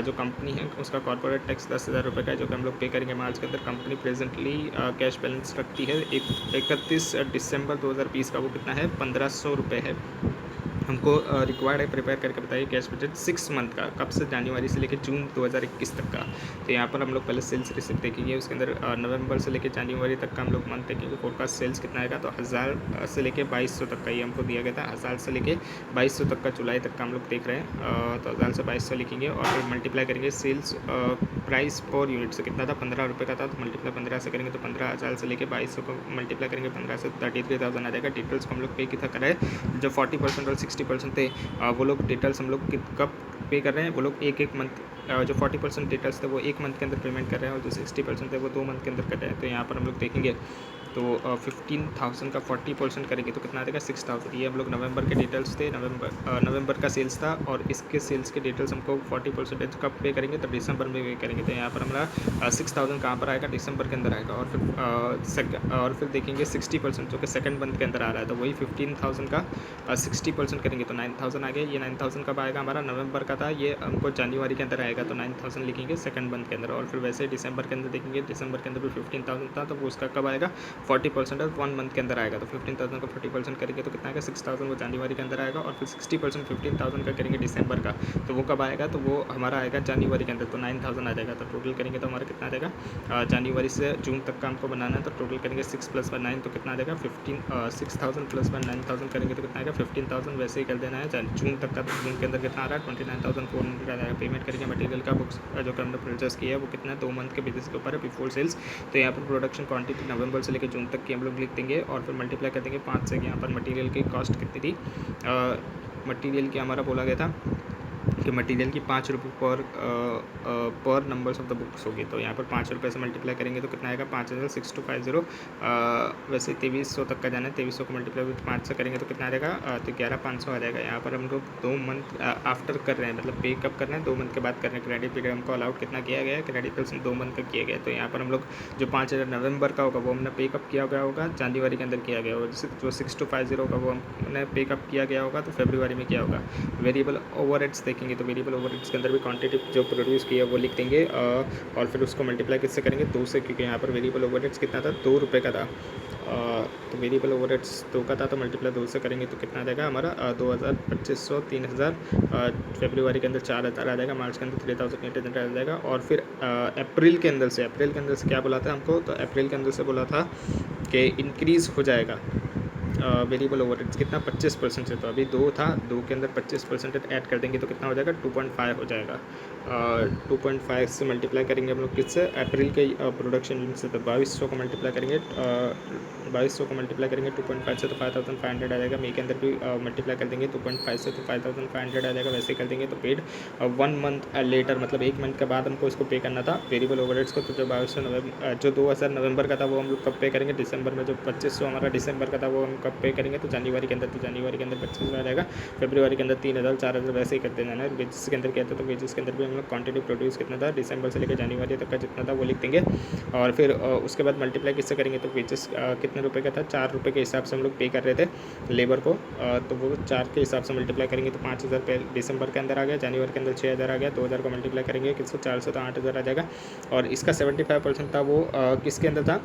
जो कंपनी है उसका कॉर्पोरेट टैक्स 10,000 रुपये का है, जो कि हम लोग पे करेंगे मार्च के अंदर। कंपनी प्रेजेंटली कैश बैलेंस रखती है 31 दिसंबर 2020 का, वो कितना है 1,500 रुपये है। हमको रिक्वायर्ड है प्रिपेयर करके बताइए कैश बजट 6 मंथ का, कब से जनवरी से लेकर जून 2021 तक का। तो यहाँ पर हम लोग पहले सेल्स रिसिप्ट देखेंगे, उसके अंदर नवंबर से लेकर जनवरी तक का हम लोग मंथ देखेंगे फोरकास्ट सेल्स कितना आएगा। तो 1000 से लेकर 2200 तक का ये हमको दिया गया था, 1000 से लेकर 2200 तक का जुलाई तक का हम लोग देख रहे हैं। तो 1000 से 2200 लिखेंगे और फिर मल्टीप्लाई करेंगे सेल्स प्राइस पर यूनिट से कितना था, 15 रुपये का था, तो मल्टीप्लाई 15 से करेंगे तो 15,000 से लेकर 2200 को मल्टीप्लाई करेंगे 15 से 33,000 आ जाएगा। डिटेल्स को हम लोग पे कितना कराए, जो 40% और 60% थे वो लोग डिटेल्स हम लोग कब पे कर रहे हैं, वो लोग एक मंथ, जो 40% डिटेल्स थे वो एक मंथ के अंदर पेमेंट कर रहे हैं और जो 60% थे वो 2 मंथ के अंदर कर रहे हैं। तो यहाँ पर हम लोग देखेंगे तो 15,000 का 40% करेंगे तो कितना आ जाएगा 6,000। ये हम लोग नवंबर के डिटेल्स थे, नवंबर का सेल्स था और इसके सेल्स के डिटेल्स हमको 40% कब पे करेंगे, तो दिसंबर में पे करेंगे। तो यहाँ पर हमारा 6,000 कहाँ पर आएगा, दिसंबर के अंदर आएगा। और फिर देखेंगे 60% जो कि सेकंड मंथ के अंदर आ रहा है, तो वही 15,000 का 60% करेंगे तो 9,000 आ गया। ये 9,000 कब आएगा, हमारा नवंबर का था, ये हमको जनवरी के अंदर आएगा, तो 9,000 लिखेंगे सेकंड मंथ के अंदर। और फिर वैसे दिसंबर के अंदर देखेंगे, दिसंबर के अंदर भी 15,000 था, तो वो उसका कब आएगा 40% और 1 मंथ के अंदर आएगा। तो 15,000 का 40% करेंगे तो कितना आएगा 6,000, वो जनवरी के अंदर आएगा। और फिर 60% 15,000 का करेंगे दिसंबर का, तो वो कब आएगा, तो वो हमारा आएगा जनवरी के अंदर, तो 9,000 आ जाएगा। तो टोटल करेंगे तो हमारा कितना आ जाएगा, जनवरी से जून तक का हमको बनाना है, तो टोटल करेंगे 6 + 9 तो कितना आ जाएगा 6,000 + 9,000 करेंगे तो कितना आएगा 15,000। वैसे ही कर देना है जून तक का, तो जून के अंदर कितना आ रहा है 29,400 आ जाएगा। पेमेंट करेंगे मटेरियल का, बुक्स जो कि हमने परचेस किया है वो कितना है 2 मंथ के बेसिस के ऊपर है बिफोर सेल्स। तो यहाँ पर प्रोडक्शन क्वांटिटी नवंबर से लेकर जून तक की हम लोग लिख देंगे और फिर मल्टीप्लाई कर देंगे 5 से। यहाँ पर मटेरियल की कॉस्ट कितनी थी, मटेरियल की हमारा बोला गया था कि मटेरियल की 5 रुपये पर नंबर्स ऑफ द बुक्स होगी। तो यहाँ पर 5 रुपये से मल्टीप्लाई करेंगे तो कितना आएगा 5,6250। वैसे 2300 तक का जाना है, 2300 को मल्टीप्लाई 5 से करेंगे तो कितना आ जाएगा, तो 11,500 आ जाएगा। यहाँ पर हम लोग 2 मंथ आफ्टर कर रहे हैं, मतलब पे कब करना है 2 मंथ के बाद कर रहे हैं। क्रेडिट पीरियड हमको अलाउड कितना किया गया है, क्रेडिट पीरियड 2 मंथ का किया गया है। तो यहाँ पर हम लोग जो 5,000 नवंबर का होगा वो हमने पे कब किया गया होगा, जनवरी के अंदर किया गया होगा। जो 6250 होगा वो हमने पे कब किया गया होगा, तो फरवरी में किया होगा। वेरिएबल ओवरहेड्स देखेंगे तो वेरिएबल ओवरहेड्स के अंदर भी क्वांटिटी जो प्रोड्यूस किया है वो लिख देंगे और फिर उसको मल्टीप्लाई किससे करेंगे 2 से, क्योंकि यहाँ पर वेरिएबल ओवरहेड्स कितना था 2 रुपये का था। तो वेरिएबल ओवरहेड्स 2 का था, तो मल्टीप्लाई 2 से करेंगे तो कितना आ जाएगा हमारा 2,000, 2,500, 3,000, फरवरी के अंदर 4,000 आ जाएगा, मार्च के अंदर 3,800 आ जाएगा। और फिर अप्रैल के अंदर से क्या बोला था हमको, तो अप्रैल के अंदर से बोला था कि इंक्रीज़ हो जाएगा वेरिएबल ओवरहेड्स कितना 25% से। तो अभी 2 था, 2 के अंदर 25% ऐड कर देंगे तो कितना हो जाएगा 2.5 हो जाएगा। 2.5 से मल्टीप्लाई करेंगे हम लोग किससे, अप्रैल के प्रोडक्शन यूनिट से। तो 2200 को मल्टीप्लाई करेंगे 2.5 से तो 5,500 आ जाएगा। मई के अंदर भी मल्टीप्लाई कर देंगे 2.5 से तो 5,500 आ जाएगा। वैसे कर देंगे तो पेड 1 मंथ लेटर, मतलब 1 मंथ के बाद हमको इसको पे करना था वेरिएबल ओवरहेड्स को। तो जो 2000 नवंबर का था वो हम लोग कब पे करेंगे, दिसंबर में। जो 2500 हमारा दिसंबर का था वो हम कब पे करेंगे, तो जनवरी के अंदर। तो जनवरी के अंदर 25,000 आ जाएगा, फरवरी के अंदर 3,000, 4,000 वैसे ही करते जाना है। वेजेस के अंदर क्या था, तो वेजेस के अंदर भी हम लोग क्वांटिटी प्रोड्यूस कितना था दिसंबर से लेकर जनवरी तक का जितना था वो लिख देंगे। और फिर उसके बाद मल्टीप्लाई किससे करेंगे, तो वेजेस कितने रुपये का था 4 रुपये के हिसाब से हम लोग पे कर रहे थे लेबर को। तो वो 4 के हिसाब से मल्टीप्लाई करेंगे तो 5,000 पे दिसंबर के अंदर आ गया, जनवरी के अंदर 6,000 आ गया। 2,000 को मल्टीप्लाई करेंगे किसको 4 से तो 8,000 आ जाएगा। और इसका 75% था वो किसके अंदर था,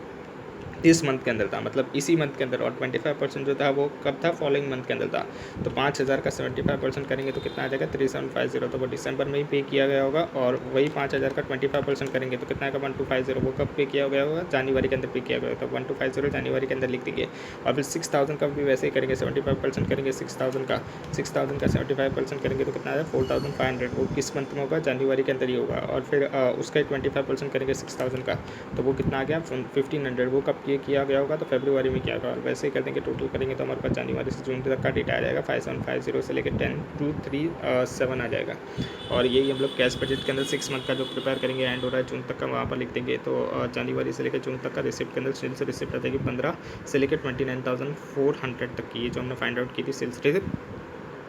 इस मंथ के अंदर था, मतलब इसी मंथ के अंदर। और 25% जो था वो कब था, फॉलोइंग मंथ के अंदर था। तो 5,000 का 75% करेंगे तो कितना आ जाएगा 3,750। तो वो दिसंबर में ही पे किया गया होगा। और वही 5,000 का 25% करेंगे तो कितना आएगा 1,250। वो कब पे किया गया होगा, जनवरी के अंदर पे किया गया होगा। तो 1,250 जनवरी के अंदर लिख देंगे। और फिर 6,000 का भी वैसे ही करेंगे, 75% करेंगे 6,000 का 75% करेंगे तो कितना आएगा 4,500। वो किस मंथ में होगा, जनवरी के अंदर ही होगा। और फिर उसका 25% करेंगे 6,000 का, तो वो कितना आ गया 1,500। वो कब किया गया होगा, तो फरवरी में किया गया। वैसे ही कर देंगे, टोटल करेंगे तो हमारे पास जनवरी से जून तक का डेटा आ जाएगा 5,750 से लेकर 10,237 आ जाएगा। और यही हम लोग कैश बजट के अंदर 6 मंथ का जो प्रिपेयर करेंगे एंड हो रहा है जून तक का, वहाँ पर लिख देंगे। तो जनवरी से लेकर जून तक का रिसिप्ट के अंदर सेल्स रिसिप्ट आ जाएगी 15 से लेकर 29,400 तक की, ये जो हमने फाइंड आउट की थी सेल्स रिसिप्ट।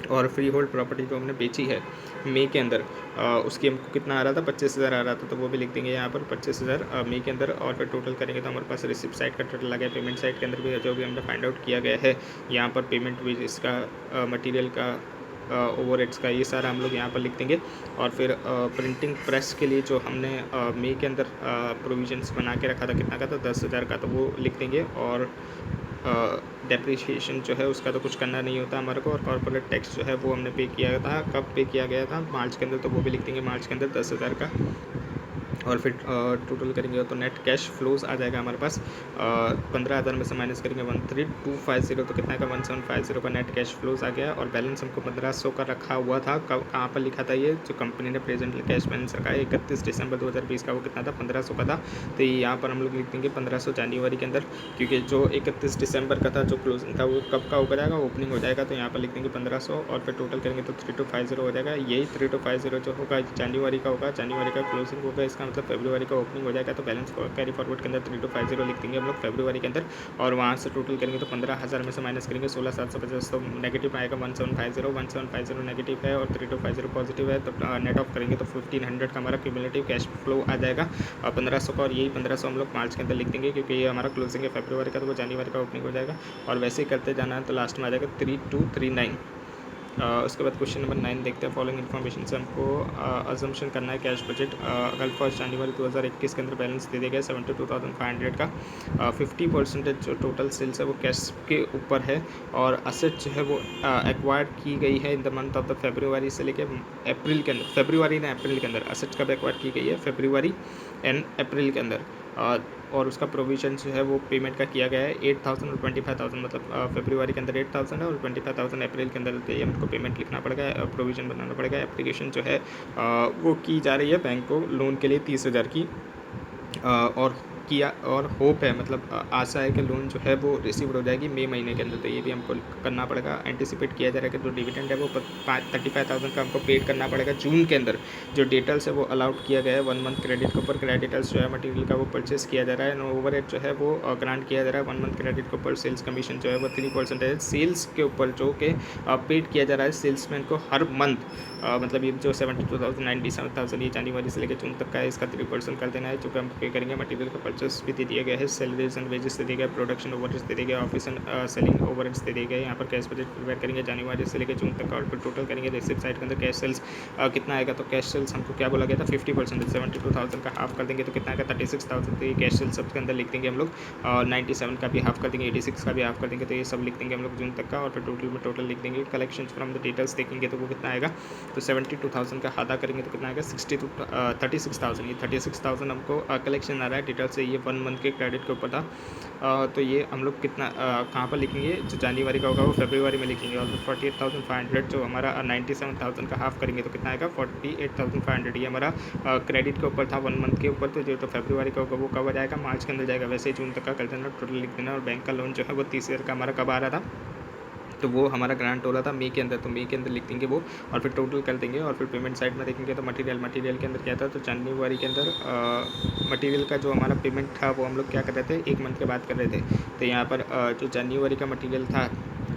और फ्री होल्ड प्रॉपर्टी जो हमने बेची है मई के अंदर, उसकी हमको कितना आ रहा था 25,000 आ रहा था, तो वो भी लिख देंगे यहाँ पर 25,000 मई के अंदर। और फिर टोटल करेंगे तो हमारे पास रिसिप्ट साइड का टोटल आ गया। पेमेंट साइड के अंदर भी जो भी हमने फाइंड आउट किया गया है यहाँ पर पेमेंट भी, इसका मटीरियल का ओवरहेड्स का, ये सारा हम लोग यहाँ पर लिख देंगे। और फिर प्रिंटिंग प्रेस के लिए जो हमने मई के अंदर प्रोविजंस बना के रखा था कितना का था 10,000 का, तो वो लिख देंगे। और डेप्रिसिएशन जो है उसका तो कुछ करना नहीं होता हमारे को, और कॉर्पोरेट टैक्स जो है वो हमने पे किया था, कब पे किया गया था, मार्च के अंदर, तो वो भी लिख देंगे मार्च के अंदर 10,000 का। और फिर टोटल करेंगे तो नेट कैश फ्लोज आ जाएगा हमारे पास 15,000 में से माइनस करेंगे 13,250, तो कितना का 1750 का नेट कैश फ्लोज आ गया। और बैलेंस हमको 1500 का रखा हुआ था, कहाँ पर लिखा था ये जो कंपनी ने प्रेजेंटली कैश बैलेंस रखा है 31 दिसंबर 2020 का, वो कितना था 1500 का था। तो यहाँ पर हम लोग लिख देंगे 1500 जनवरी के अंदर, क्योंकि जो 31 दिसंबर का था जो क्लोजिंग था वो कब का हो जाएगा, ओपनिंग हो जाएगा, तो यहाँ पर लिख देंगे 1500। और फिर टोटल करेंगे तो 3250 हो जाएगा। यही 3250 जो होगा जनवरी का होगा, जनवरी का क्लोजिंग होगा, इसका मतलब फरवरी का ओपनिंग हो जाएगा। तो बैलेंस कैरी फॉरवर्ड के अंदर 3250 लिख देंगे हम लोग फरवरी के अंदर। और वहाँ से टोटल करेंगे तो 15,000 में से माइनस करेंगे 16,750, तो नेगेटिव आएगा 1750 नेगेटिव है और 3250 पॉजिटिव है। तो नेट ऑफ करेंगे तो 1500 का हमारा क्यूमुलेटिव कैश फ्लो आ जाएगा। और 1500 का, और यही 1500 हम लोग मार्च के अंदर लिख देंगे, क्योंकि ये हमारा क्लोजिंग है फरवरी का, तो वो जनवरी का ओपनिंग हो जाएगा। और वैसे ही करते जाना है, तो लास्ट में आ जाएगा 3239। उसके बाद क्वेश्चन नंबर 9 देखते हैं। फॉलोइंग इन्फॉर्मेशन से हमको अजम्पशन करना है कैश बजट। कल 1 जनवरी 2021 के अंदर बैलेंस दे दिया गया 72,500 का। 50% जो टोटल सेल्स है वो कैश के ऊपर है, और असेट जो है वो एक्वायर्ड की गई है in the month of the फरवरी से लेके अप्रैल के अंदर, फरवरी ने अप्रैल के अंदर असेट कब एक्वायर्ड की गई है, फरवरी एंड अप्रैल के अंदर। और उसका प्रोविजन जो है वो पेमेंट का किया गया है 8,000 और 25,000, मतलब फरवरी के अंदर 8,000 है और 25,000 अप्रैल के अंदर, ये हमको पेमेंट लिखना पड़ेगा, प्रोविजन बनाना पड़ेगा। एप्लीकेशन जो है वो की जा रही है बैंक को लोन के लिए 30,000 की, और किया, और होप है, मतलब आशा है कि लोन जो है वो रिसीव हो जाएगी मई महीने के अंदर। तो ये भी हमको करना पड़ेगा। एंटिसिपेट किया जा रहा है कि जो डिविडेंड है वो 35,000 का हमको पेड करना पड़ेगा जून के अंदर। जो डिटेल्स है वो अलाउड किया गया है 1 मंथ क्रेडिट के ऊपर। क्रेडिटर्स जो है मटीरियल का वो परचेस किया जा रहा है, ओवर जो है वो ग्रांट किया जा रहा है 1 मंथ क्रेडिट के ऊपर। सेल्स कमीशन जो है वो 3% है सेल्स के ऊपर, जो कि पेड किया जा रहा है सेल्समैन को हर मंथ। मतलब ये जो 72,000 97,000 ये जनवरी से लेकर जून तक का है, इसका 3% कर देना है, जो कि हम पे करेंगे। मटीरियल का परचेस भी दे दिया गया है, सैलरीज एंड वेजेस दे दिए गए, प्रोडक्शन ओवरहेड्स दे दिए गए, ऑफिस एंड सेलिंग ओवरहेड्स दे दिए गए। यहाँ पर कैश बजट प्रिपेयर करेंगे जनवरी से लेकर जून तक का, और फिर टोटल करेंगे रिसिप्ट साइड के अंदर कैश सेल्स कितना आएगा। तो कैश सेल्स हमको क्या बोला गया था 50%, 72,000 का हाफ कर देंगे तो कितना आएगा 36,000। तो ये कैश सेल्स सबके अंदर लिख देंगे हम लोग। 97 का भी हाफ कर देंगे, 86 का भी हाफ कर देंगे, तो ये सब लिख देंगे हम लोग जून तक का। और फिर टोटल में टोटल लिख देंगे। कलेक्शन फ्रॉम द डिटेल्स देखेंगे तो वो कितना आएगा, तो 72,000 का आधा करेंगे तो कितना आएगा 36,000। ये 36,000 हमको कलेक्शन आ रहा है डिटेल से, ये 1 मंथ के क्रेडिट के ऊपर था। तो ये हम लोग कितना कहाँ पर लिखेंगे, जो जनवरी का होगा वो फरवरी में लिखेंगे। और 48,500 जो हमारा 97,000 का हाफ करेंगे तो कितना आएगा 48,500। ये हमारा क्रेडिट के ऊपर था 1 मंथ के ऊपर। तो जो तो फरवरी का होगा वो कब आ जाएगा, मार्च के अंदर जाएगा। वैसे ही जून तक का कर देना, टोटल लिख देना। और बैंक का लोन जो है वो 30,000 का हमारा कब आ रहा था, तो वो हमारा ग्रांट हो रहा था मई के अंदर, तो मई के अंदर लिख देंगे वो। और फिर टोटल कर देंगे। और फिर पेमेंट साइड में देखेंगे तो मटेरियल के अंदर क्या था, तो जनवरी के अंदर मटेरियल का जो हमारा पेमेंट था वो हम लोग क्या कर रहे थे, 1 मंथ के बाद कर रहे थे। तो यहाँ पर जो जनवरी का मटेरियल था,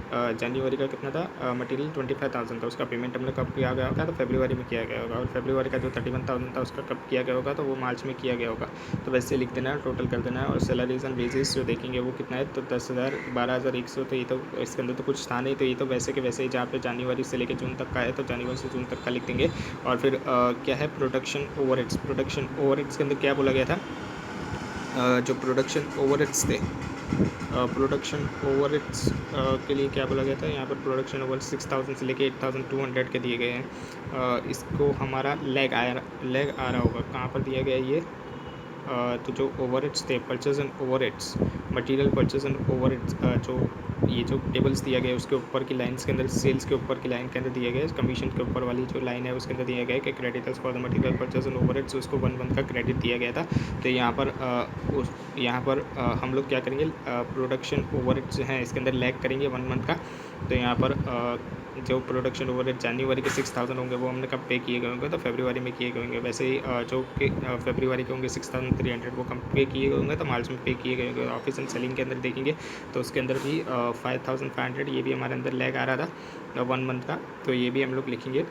जनवरी का कितना था मटेरियल 25,000 था, उसका पेमेंट हमने कब किया गया होगा, तो फरवरी में किया गया होगा। और फरवरी का जो 31,000 था उसका कब किया गया होगा, तो वो मार्च में किया गया होगा। तो वैसे लिख देना है, टोटल कर देना है। और सैलरीज एंड वेजेस जो देखेंगे वो कितना है, तो 10,000 12,100। तो ये तो इसके अंदर तो कुछ था नहीं, तो ये तो वैसे के वैसे ही जहाँ पे जनवरी से लेकर जून तक का है, तो जनवरी से जून तक का लिख देंगे। और फिर क्या है प्रोडक्शन ओवरहेड्स के अंदर क्या बोला गया था, जो प्रोडक्शन ओवरहेड्स थे, प्रोडक्शन ओवरहेड्स के लिए क्या बोला गया था, यहाँ पर प्रोडक्शन ओवर 6,000 से लेके 8,200 के दिए गए हैं। इसको हमारा लेग आ रहा होगा, कहाँ पर दिया गया है ये, तो जो ओवरहेड्स थे purchase and overheads, material purchase and overheads, जो ये जो टेबल्स दिया गया है उसके ऊपर की लाइन्स के अंदर, सेल्स के ऊपर की लाइन के अंदर दिया गया है, कमीशन के ऊपर वाली जो लाइन है उसके अंदर दिया गया है कि creditors for the material purchase and overheads, उसको 1 मंथ का क्रेडिट दिया गया था। तो यहाँ पर हम लोग क्या करेंगे, प्रोडक्शन ओवरहेड्स जो हैं इसके अंदर लैग करेंगे 1 मंथ का। तो यहाँ पर जो प्रोडक्शन ओवरहेड जनवरी के 6,000 होंगे वो हमने कब पे किए गए होंगे, तो फरवरी में किए गए होंगे। वैसे ही जो कि फरवरी के होंगे 6,300 वो कम पे किए गए होंगे, तो मार्च में पे किए गए होंगे। ऑफिस एंड सेलिंग के अंदर देखेंगे तो उसके अंदर भी 5,500 ये भी हमारे अंदर लैग आ रहा था 1 मंथ का, तो ये भी हम लोग लिखेंगे।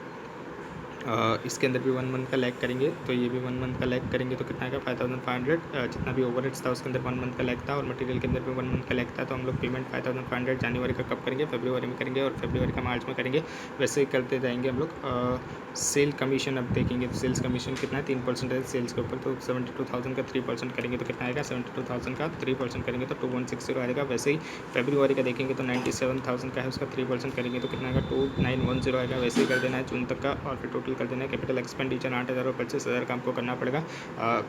इसके अंदर भी 1 मंथ का लैग करेंगे, तो ये भी 1 मंथ का लैग करेंगे, तो कितना आएगा 5,500। जितना भी ओवरहेड्स था उसके अंदर 1 मंथ का लैग था, और मटेरियल के अंदर भी 1 मंथ का लैग था। तो हम लोग पेमेंट 5,500 जनवरी का कब करेंगे, फरवरी में करेंगे, और फरवरी का मार्च में करेंगे। वैसे ही करते जाएंगे हम लोग। सेल कमीशन अब देखेंगे तो सेल्स कमीशन कितना है 3% है सेल्स के ऊपर, तो 72,000 का 3% करेंगे तो कितना आएगा 72,000 का 3% करेंगे तो 2160 आएगा। वैसे ही फरवरी का देखेंगे तो 97,000 का है, उसका 3% करेंगे तो कितना आएगा 2910 आएगा। वैसे ही कर देना है जून तक का, और फिर टोटल कर देना है कैपिटल एक्सपेंडिचर 8,000 और 25,000 का हमको करना पड़ेगा।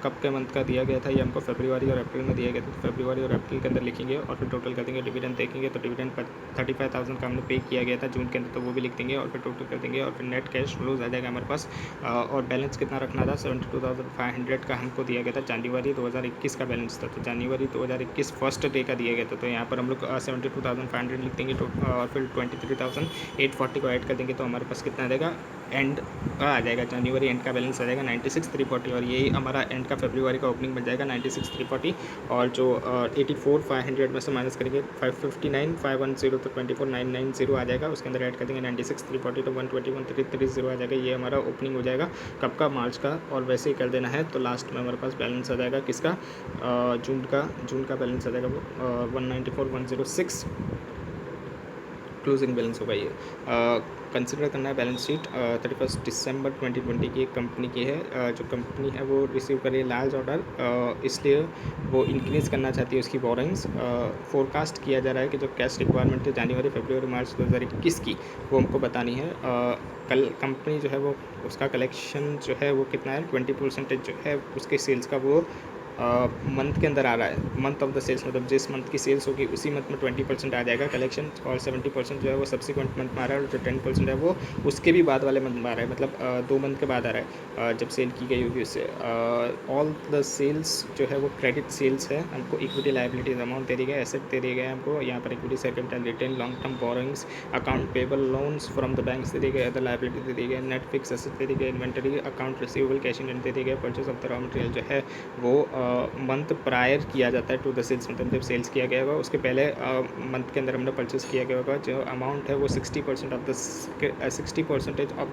कब के मंथ का दिया गया था ये हमको फरवरी और अप्रैल में दिया गया था, तो फरवरी और अप्रैल के अंदर लिखेंगे और फिर टोटल कर देंगे। डिविडेंड देखेंगे तो डिविडेंड 35,000 का हमने पे किया गया था जून के अंदर, तो वो भी लिख देंगे और फिर टोटल कर देंगे और फिर नेट कैश फ्लोज आ जाएगा हमारे पास। और बैलेंस कितना रखना था 72,500 का हमको दिया गया था जनवरी 2021 का बैलेंस था, तो जनवरी 2021 फर्स्ट डे का दिया गया था, तो यहाँ पर हम लोग 72,500 लिख देंगे और फिर 23,840 को ऐड कर देंगे तो हमारे पास कितना आ जाएगा एंड का आ जाएगा, जनवरी एंड का बैलेंस आ जाएगा 96,340 और यही हमारा एंड का फरवरी का ओपनिंग बन जाएगा 96,340। और जो 84,500 में से माइनस करेंगे 559,510 तो 24,990 आ जाएगा, उसके अंदर ऐड कर देंगे 96,340 तो 121,330 आ जाएगा। ये हमारा ओपनिंग हो जाएगा कब का, मार्च का। और वैसे ही कर देना है तो लास्ट में हमारे पास बैलेंस आ जाएगा किसका, जून का बैलेंस आ जाएगा वो 194,106 क्लोजिंग बैलेंस होगा। ये कंसिडर करना है बैलेंस शीट 31 दिसंबर 2020 की एक कंपनी की है। जो कंपनी है वो रिसीव कर रही है लार्ज ऑर्डर, इसलिए वो इंक्रीज़ करना चाहती है उसकी बोरिंग्स। फोरकास्ट किया जा रहा है कि जो कैश रिक्वायरमेंट है जनवरी फरवरी मार्च 2021 की वो हमको बतानी है। कल कंपनी जो है वो उसका कलेक्शन जो है वो कितना है 20% जो है उसके सेल्स का वो मंथ के अंदर आ रहा है। मंथ ऑफ द सेल्स मतलब जिस मंथ की सेल्स होगी उसी मंथ में 20% आ जाएगा कलेक्शन, और 70% जो है वो सब्सिक्वेंट मंथ में आ रहा है, और जो 10% है वो उसके भी बाद वाले मंथ में आ रहा है, मतलब 2 मंथ के बाद आ रहा है जब सेल की गई होगी उससे। ऑल द सेल्स जो है वो क्रेडिट सेल्स है, हमको इक्विटी लाइबिलिटीज अमाउंट दे दी गया, एसेट दे दिए गए हमको यहाँ पर equity share capital retain long term borrowings account payable loans from the banks दे दिए गए, अदर लाइबिलिटी दे दिए गए, नेट फिक्स एसेट दे दिए गए, inventory account receivable cash in दे दिए गए, purchase of the raw material जो है वो मंथ प्रायर किया जाता है टू द सेल्स, मतलब जब सेल्स किया गया होगा उसके पहले मंथ के अंदर हमने परचेस किया गया होगा। जो अमाउंट है वो 60% ऑफ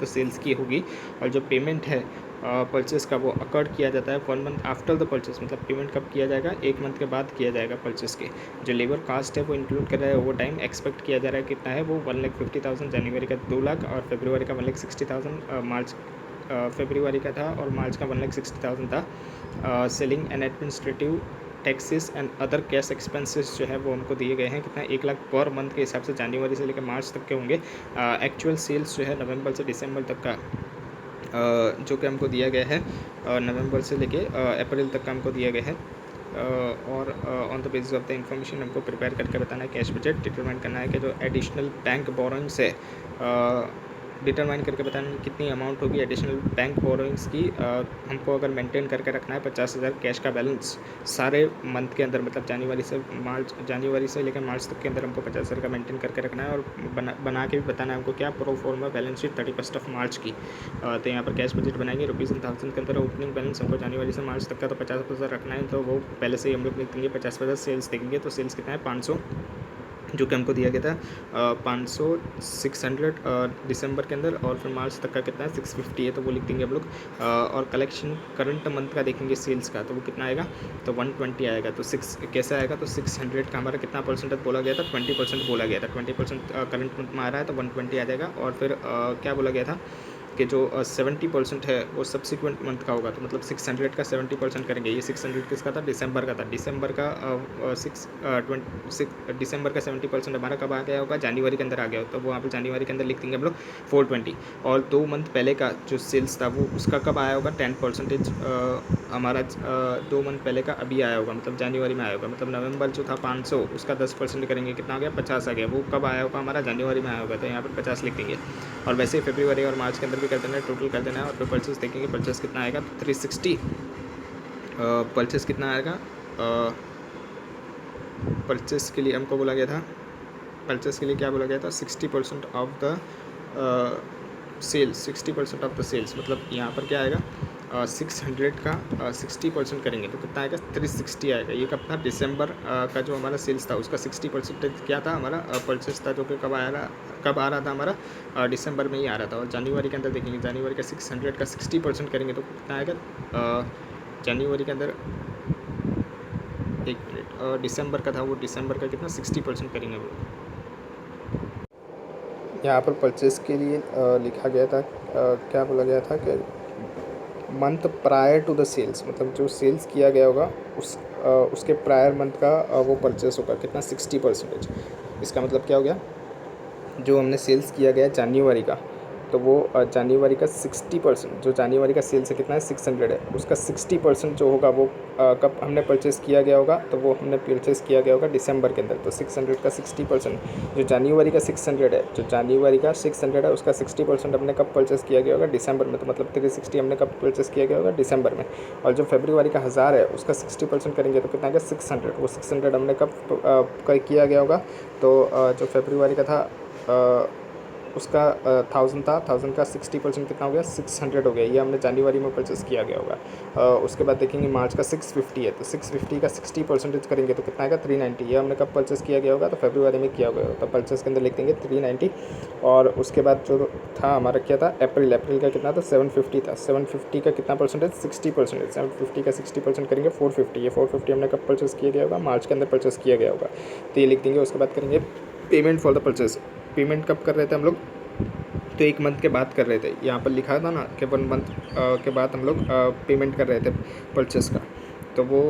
द सेल्स की होगी, और जो पेमेंट है परचेस का वो अकॉर्ड किया जाता है 1 मंथ आफ्टर द परचेस, मतलब पेमेंट कब किया जाएगा 1 मंथ के बाद किया जाएगा परचेस के। जो लेबर कास्ट है वो इंक्लूड कर रहा है ओवर टाइम, एक्सपेक्ट किया जा रहा है कितना है वो 1,50,000, जनवरी का 2 लाख और फरवरी का 1,60,000, मार्च फरवरी का था और मार्च का 1,60,000 था। Selling and administrative taxes and other cash expenses जो है वो हमको दिए गए हैं कितना 1 लाख पर मंथ के हिसाब से जनवरी से लेकर मार्च तक के होंगे। एक्चुअल सेल्स जो है नवंबर से दिसंबर तक का जो कि हमको दिया गया है, नवंबर से लेके अप्रैल तक का हमको दिया गया है। और on the basis of the information हमको प्रिपेयर करके बताना है, कैश बजट डिटरमाइन करना है कि जो एडिशनल बैंक बोरोइंग्स है डिटरमाइन करके बताना है कितनी अमाउंट होगी एडिशनल बैंक बोरोइंग्स की। हमको अगर मेंटेन करके रखना है 50,000 कैश का बैलेंस सारे मंथ के अंदर, मतलब जनवरी से लेकर मार्च तक के अंदर हमको 50,000 का मेंटेन करके रखना है, और बना के भी बताना है हमको क्या प्रो फॉर्मा बैलेंस शीट 31 मार्च की। तो यहाँ पर कैश बजट बनाएंगे ₹1000 के अंदर। ओपनिंग बैलेंस हमको जनवरी से मार्च तक का तो 50,000 रखना है, तो वो पहले से ही हम लोग लिख देंगे 50,000। सेल्स देखेंगे तो सेल्स कितना है 500 जो कि हमको दिया गया था 500 600 दिसंबर के अंदर, और फिर मार्च तक का कितना है 650 है, तो वो लिख देंगे हम लोग। और कलेक्शन करंट मंथ का देखेंगे सेल्स का, तो वो कितना आएगा तो 120 आएगा। तो 6 कैसे आएगा तो 600 का हमारा कितना परसेंटेज बोला गया था 20% बोला गया था, 20% करंट मंथ में आ रहा है तो 120 आ जाएगा। और फिर क्या बोला गया था कि जो 70% है वो सब्सिक्वेंट मंथ का होगा, तो मतलब 600 का 70% करेंगे। ये 600 किसका था डिसंबर का था, डिसंबर का 70% हमारा कब आ गया होगा जनवरी के अंदर आ गया हो, तो वो वहाँ पर जनवरी के अंदर लिख देंगे हम लोग 420। और 2 मंथ पहले का जो सेल्स था वो उसका कब आया होगा 10% हमारा 2 मंथ पहले का अभी आया होगा, मतलब जनवरी में आया होगा, मतलब नवंबर जो था 500 उसका 10% करेंगे कितना आ गया 50 आ गया, वो कब आया होगा हमारा जनवरी में आया होगा, तो यहाँ पर 50 लिख देंगे। और वैसे ही फरवरी और मार्च के अंदर भी कर देना है, टोटल कर देना है। और फिर परचेस देखेंगे परचेस कितना आएगा 360। परचेस कितना आएगा परचेस के लिए हमको बोला गया था, परचेस के लिए क्या बोला गया था 60% of the sales, 60% of the sales, मतलब यहाँ पर क्या आएगा 600 का 60% करेंगे तो कितना आएगा 360 आएगा। ये कब था दिसंबर का जो हमारा सेल्स था उसका 60% क्या था हमारा परचेस था, जो कि कब आ रहा था हमारा दिसंबर में ही आ रहा था। और जनवरी के अंदर देखेंगे जनवरी का 600 का 60% करेंगे तो कितना आएगा जनवरी के अंदर 1 मिनट दिसंबर का था वो, दिसंबर का कितना 60% करेंगे वो। यहाँ पर परचेस के लिए लिखा गया था, क्या बोला गया था कि month prior to the sales, मतलब जो सेल्स किया गया होगा उसके प्रायर मंथ का वो परचेस होगा कितना 60%। इसका मतलब क्या हो गया, जो हमने सेल्स किया गया जनवरी का, तो वो जनवरी का 60%, जो जनवरी का सेल्स है कितना है 600 है, उसका 60% जो होगा वो कब हमने परचेस किया गया होगा, तो वो हमने परचेस किया गया होगा दिसंबर के अंदर। तो 600 का 60%, जो जनवरी का 600 है, जो जनवरी का 600 है उसका 60% हमने कब परचेस किया गया होगा, दिसंबर में। तो मतलब 360 हमने कब परचेस किया गया होगा, दिसंबर में। और जो फरवरी का 1000 है उसका 60% करेंगे तो कितना आएगा 600, वो 600 हमने कब किया गया होगा, तो जो फरवरी का था उसका 1000 था, 1000 का 60% कितना हो गया 600 हो गया, ये हमने जनवरी में परचेस किया गया होगा। उसके बाद देखेंगे मार्च का 650 है, तो 650 का 60% करेंगे तो कितना आएगा 390, ये हमने कब परचेस किया गया होगा, तो फरवरी में किया गया होगा, तो परचेस के अंदर लिख देंगे 390। और उसके बाद जो था हमारा क्या था अप्रैल का कितना था 750 था, 750 का कितना परसेंटेज 60%, 750 का 60% करेंगे 450, ये 450 हमने कब परचेस किया गया होगा, मार्च के अंदर परचेस किया गया होगा, तो ये लिख देंगे। उसके बाद करेंगे payment for the purchase. Payment कब कर रहे थे हम लोग, तो 1 मंथ के बाद कर रहे थे, यहाँ पर लिखा था ना कि 1 मंथ के बाद हम लोग पेमेंट कर रहे थे परचेस का, तो वो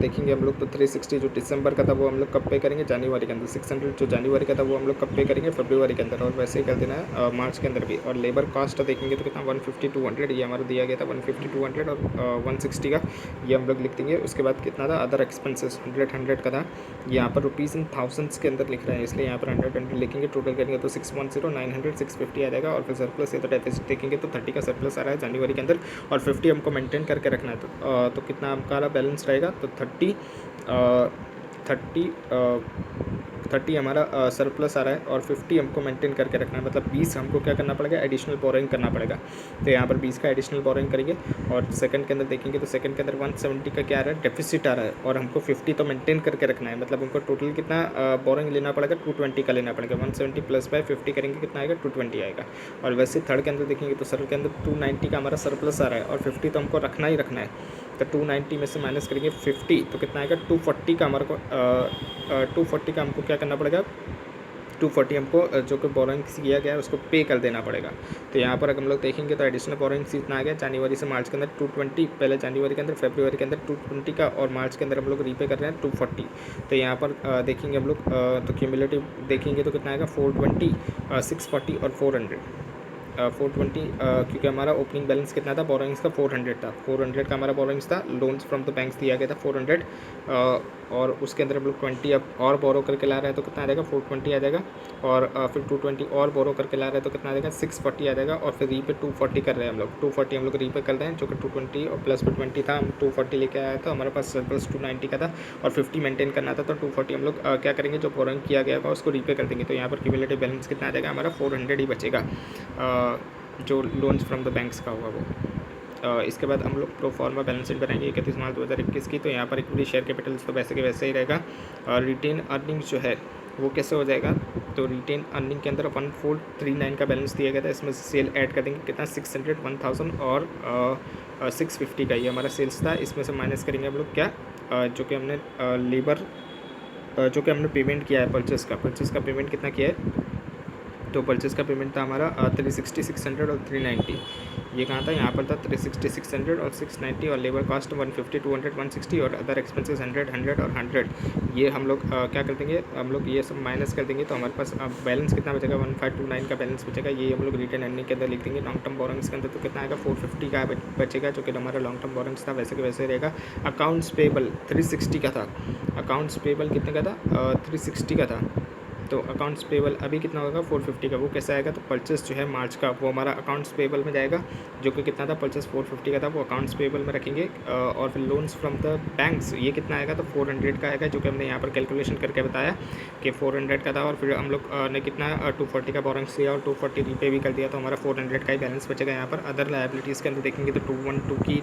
देखेंगे हम लोग। तो 360 जो दिसंबर का था वो हम लोग कब पे करेंगे, जनवरी के अंदर। 600 जो जनवरी का था वो हम लोग कब पे करेंगे, फरवरी के अंदर। और वैसे ही कर देना है मार्च के अंदर भी। और लेबर कॉस्ट देखेंगे तो कितना 150 200, ये हमारा दिया गया था 150 200 और 160 का, ये हम लोग लिख देंगे। उसके बाद कितना था अदर एक्सपेंसेस 100 का था, यहाँ पर रुपीज़ इन थाउजेंड्स के अंदर लिख रहे हैं, इसलिए यहाँ पर 100 लिखेंगे। टोटल करेंगे तो 610 900 650 आ जाएगा। और फिर सरप्लस या तो डेफिसिट देखेंगे तो 30 का सरप्लस आ रहा है जनवरी के अंदर, और 50 हमको मेंटेन करके रखना है। तो कितना हमारा बैलेंस रहेगा, तो 30 हमारा सरप्लस आ रहा है, और 50 हमको मेंटेन करके रखना है, मतलब 20 हमको क्या करना पड़ेगा, एडिशनल बोरोइंग करना पड़ेगा। तो यहाँ पर 20 का एडिशनल बोरोइंग करेंगे। और सेकंड के अंदर देखेंगे तो सेकंड के अंदर 170 का क्या आ रहा है, डेफिसिट आ रहा है, और हमको 50 तो मेंटेन करके रखना है, मतलब हमको टोटल कितना बोरोइंग लेना पड़ेगा 220 का लेना पड़ेगा। 170 प्लस बाय 50 करेंगे कितना आएगा 220 आएगा। और वैसे थर्ड के अंदर देखेंगे तो सर के अंदर 290 का हमारा सरप्लस आ रहा है, और 50 तो हमको रखना ही रखना है। तो 290 में से माइनस करेंगे 50, तो कितना आएगा 240 का हमारे को 240 का हमको क्या करना पड़ेगा, 240 हमको जो कि बोरोइंग किया गया है उसको पे कर देना पड़ेगा। तो यहाँ पर अगर हम लोग देखेंगे तो एडिशनल बोरोइंग इतना आ गया जनवरी से मार्च के अंदर 220, पहले जनवरी के अंदर, फरवरी के अंदर 220 का, और मार्च के अंदर हम लोग रीपे कर रहे हैं 240। तो यहाँ पर देखेंगे हम लोग तो क्यूमुलेटिव देखेंगे तो कितना आएगा 420, 640 और 400। 420 क्योंकि हमारा ओपनिंग बैलेंस कितना था बोरोइंग्स का 400 था, 400 का हमारा बोरोइंग्स था, लोन्स फ्रॉम द बैंक्स दिया गया था 400, और उसके अंदर हम लोग 20 अब और बोरो करके ला रहे हैं तो कितना आ जाएगा 420 आ जाएगा। और फिर 220 और बोरो करके ला रहे हैं तो कितना आ जाएगा 640 आ जाएगा। और फिर रीपे 240 कर रहे हैं हम लोग, 240 हम लोग रीपे कर रहे हैं, जो कि 220 और प्लस में 20 था, हम 240 लेके आया था, हमारे पास सरप्लस 290 का था, और 50 मेंटेन करना था, तो 240 हम लोग क्या करेंगे, जो बोरोइंग किया गया होगा उसको रीपे कर देंगे। तो यहाँ पर क्यूमुलेटिव बैलेंस कितना आ जाएगा हमारा 400 ही बचेगा, जो लोन्स फ्रॉम द बैंक्स का होगा वो। इसके बाद हम लोग प्रो फॉर्मा बैलेंस शीट बनाएंगे 31 मार्च 2021 की। तो यहाँ पर इक्विटी शेयर कैपिटल तो वैसे के वैसे ही रहेगा। और रिटेन अर्निंग्स जो है वो कैसे हो जाएगा, तो रिटेन अर्निंग के अंदर 1439 का बैलेंस दिया गया था, इसमें सेल ऐड कर देंगे कितना 600 1000 और 650 का ये हमारा सेल्स था। इसमें से माइनस करेंगे हम लोग क्या, जो कि हमने लेबर जो कि हमने पेमेंट किया है परचेस का पेमेंट कितना किया है, तो परचेस का पेमेंट था हमारा 360 600 और 390। ये कहाँ था, यहाँ पर था 360 600 और 690, और लेबर कॉस्ट 150 200 160, और अदर एक्सपेंसेस 100 100 और 100। ये हम लोग क्या कर देंगे, हम लोग ये सब माइनस कर देंगे, तो हमारे पास बैलेंस कितना बचेगा 1529 का बैलेंस बचेगा। ये हम लोग रिटर्न अर्निंग के अंदर लिख देंगे। लॉन्ग टर्म बोरोइंग्स के अंदर तो कितना आएगा 450 का बचेगा, जो कि हमारा लॉन्ग टर्म बोरोइंग्स था वैसे के वैसे रहेगा। अकाउंट्स पेबल 360 का था, अकाउंट्स पेबल कितने का था 360 का था, तो अकाउंट्स पेबल अभी कितना होगा 450 का। वो कैसे आएगा, तो परचेस जो है मार्च का वो हमारा अकाउंट्स पेबल में जाएगा, जो कि कितना था परचेस 450 का था, वो अकाउंट्स पेबल में रखेंगे। और फिर लोन्स फ्रॉम द बैंक्स ये कितना आएगा, तो 400 का आएगा, जो कि हमने यहाँ पर कैलकुलेशन करके बताया कि 400 का था। और फिर हम लोग ने कितना 240 का बोरोइंग्स लिया और 240 रीपे भी कर दिया, तो हमारा 400 का ही बैलेंस बचेगा। यहाँ पर अदर लायबिलिटीज़ के अंदर देखेंगे तो 212 की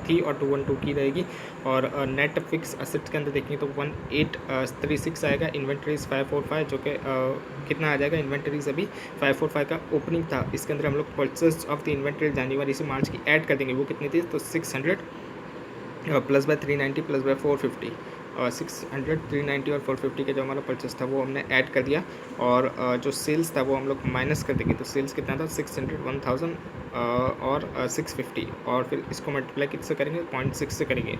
थी और 212 की रहेगी। और नेट फिक्स असेट्स के अंदर देखेंगे तो 1836 आएगा। इन्वेंट्रीज 545, जो कि कितना आ जाएगा, इन्वेंटरीज अभी 545 का ओपनिंग था, इसके अंदर हम लोग परचेज ऑफ द इन्वेंटरी जनवरी से मार्च की ऐड कर देंगे, वो कितनी थी, तो 600 प्लस बाय 390 प्लस बाय 450, 600, 390 और 450 का जो हमारा परचेस था वो हमने ऐड कर दिया, और जो सेल्स था वो हम लोग माइनस कर देंगे। तो सेल्स कितना था 600, 1000 और 650, और फिर इसको मल्टीप्लाई किससे करेंगे 0.6 से करेंगे,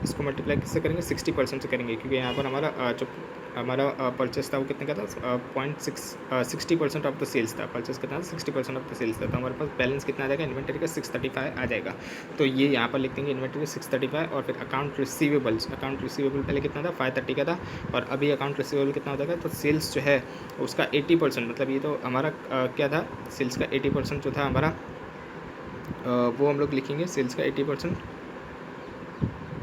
इसको मल्टीप्लाई किससे करेंगे 60% से करेंगे, क्योंकि यहाँ पर हमारा जो हमारा परचेस था वो कितने का था 60% ऑफ द सेल्स था। परचेस कितना था 60% ऑफ द सेल्स था। तो हमारे पास बैलेंस कितना आ जाएगा इन्वेंटरी का 635 आ जाएगा। तो ये यहाँ पर लिख देंगे इन्वेंटरी 635, और फिर अकाउंट रिसीवेबल पहले कितना था 530 का था, और अभी अकाउंट रिसीवेबल कितना हो जाएगा, तो सेल्स जो है उसका 80%, मतलब ये तो हमारा क्या था, सेल्स का 80% जो था हमारा वो हम लोग लिखेंगे सेल्स का 80%।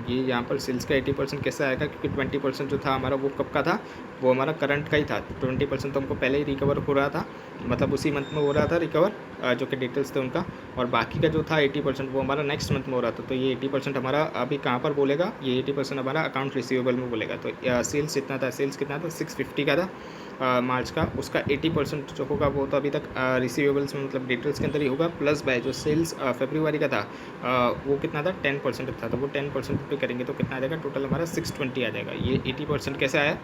ये यहाँ पर सेल्स का 80% कैसे आएगा, क्योंकि 20% जो था हमारा वो कब का था, वो हमारा करंट का ही था। 20% तो हमको पहले ही रिकवर हो रहा था, मतलब उसी मंथ में हो रहा था रिकवर, जो कि डिटेल्स थे उनका, और बाकी का जो था 80% वो हमारा नेक्स्ट मंथ में हो रहा था। तो ये 80% हमारा अभी कहाँ पर बोलेगा, ये 80% हमारा अकाउंट रिसीवेबल में बोलेगा। तो सेल्स कितना था 650 का था मार्च का, उसका 80% जो होगा वो तो अभी तक रिसीवेबल्स में मतलब डिटेल्स के अंदर ही होगा, प्लस बाय जो सेल्स फरवरी का था वो कितना था 10% था, तो वो 10% पे करेंगे तो कितना आ जाएगा, टोटल हमारा 620 आ जाएगा। ये 80% कैसे आया,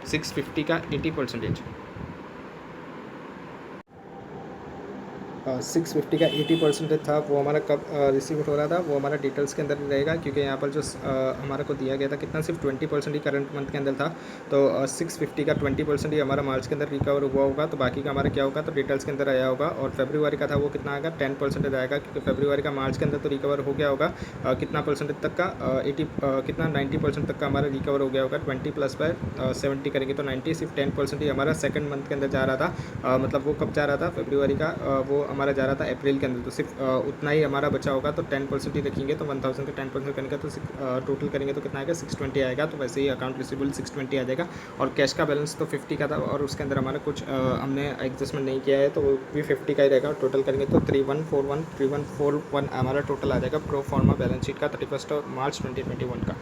650 का 80%, 650 का 80% था वो हमारा कब रिसीव हो रहा था, वो हमारा डिटेल्स के अंदर रहेगा, क्योंकि यहाँ पर जो हमारा को दिया गया था कितना, सिर्फ 20% ही करंट मंथ के अंदर था। तो 650 का 20% ही हमारा मार्च के अंदर रिकवर हुआ होगा, तो बाकी का हमारा क्या होगा, तो डिटेल्स के अंदर आया होगा। और फरवरी का था वो कितना आएगा 10% आएगा, क्योंकि फरवरी का मार्च के अंदर तो रिकवर हो गया होगा कितना परसेंटेज तक का 80 कितना 90% तक का हमारा रिकवर हो गया होगा। 20 प्लस बाय 70 करेंगे तो 90, सिर्फ 10% ही हमारा सेकंड मंथ के अंदर जा रहा था, मतलब वो कब जा रहा था फरवरी का वो हमारा जा रहा था अप्रैल के अंदर, तो सिर्फ उतना ही हमारा बचा होगा। तो 10% ही रखेंगे, तो 1000 का 10% करेंगे तो टोटल करेंगे तो कितना आएगा 620 आएगा। तो वैसे ही अकाउंट रिसीवेबल 620 आ जाएगा, और कैश का बैलेंस तो 50 का था, और उसके अंदर हमारा कुछ हमने एडजस्टमेंट नहीं किया है, तो वो भी 50 का ही रहेगा। टोटल करेंगे तो 3141 हमारा टोटल आ जाएगा प्रो फॉर्मा बैलेंस शीट का 31 मार्च 2021 का।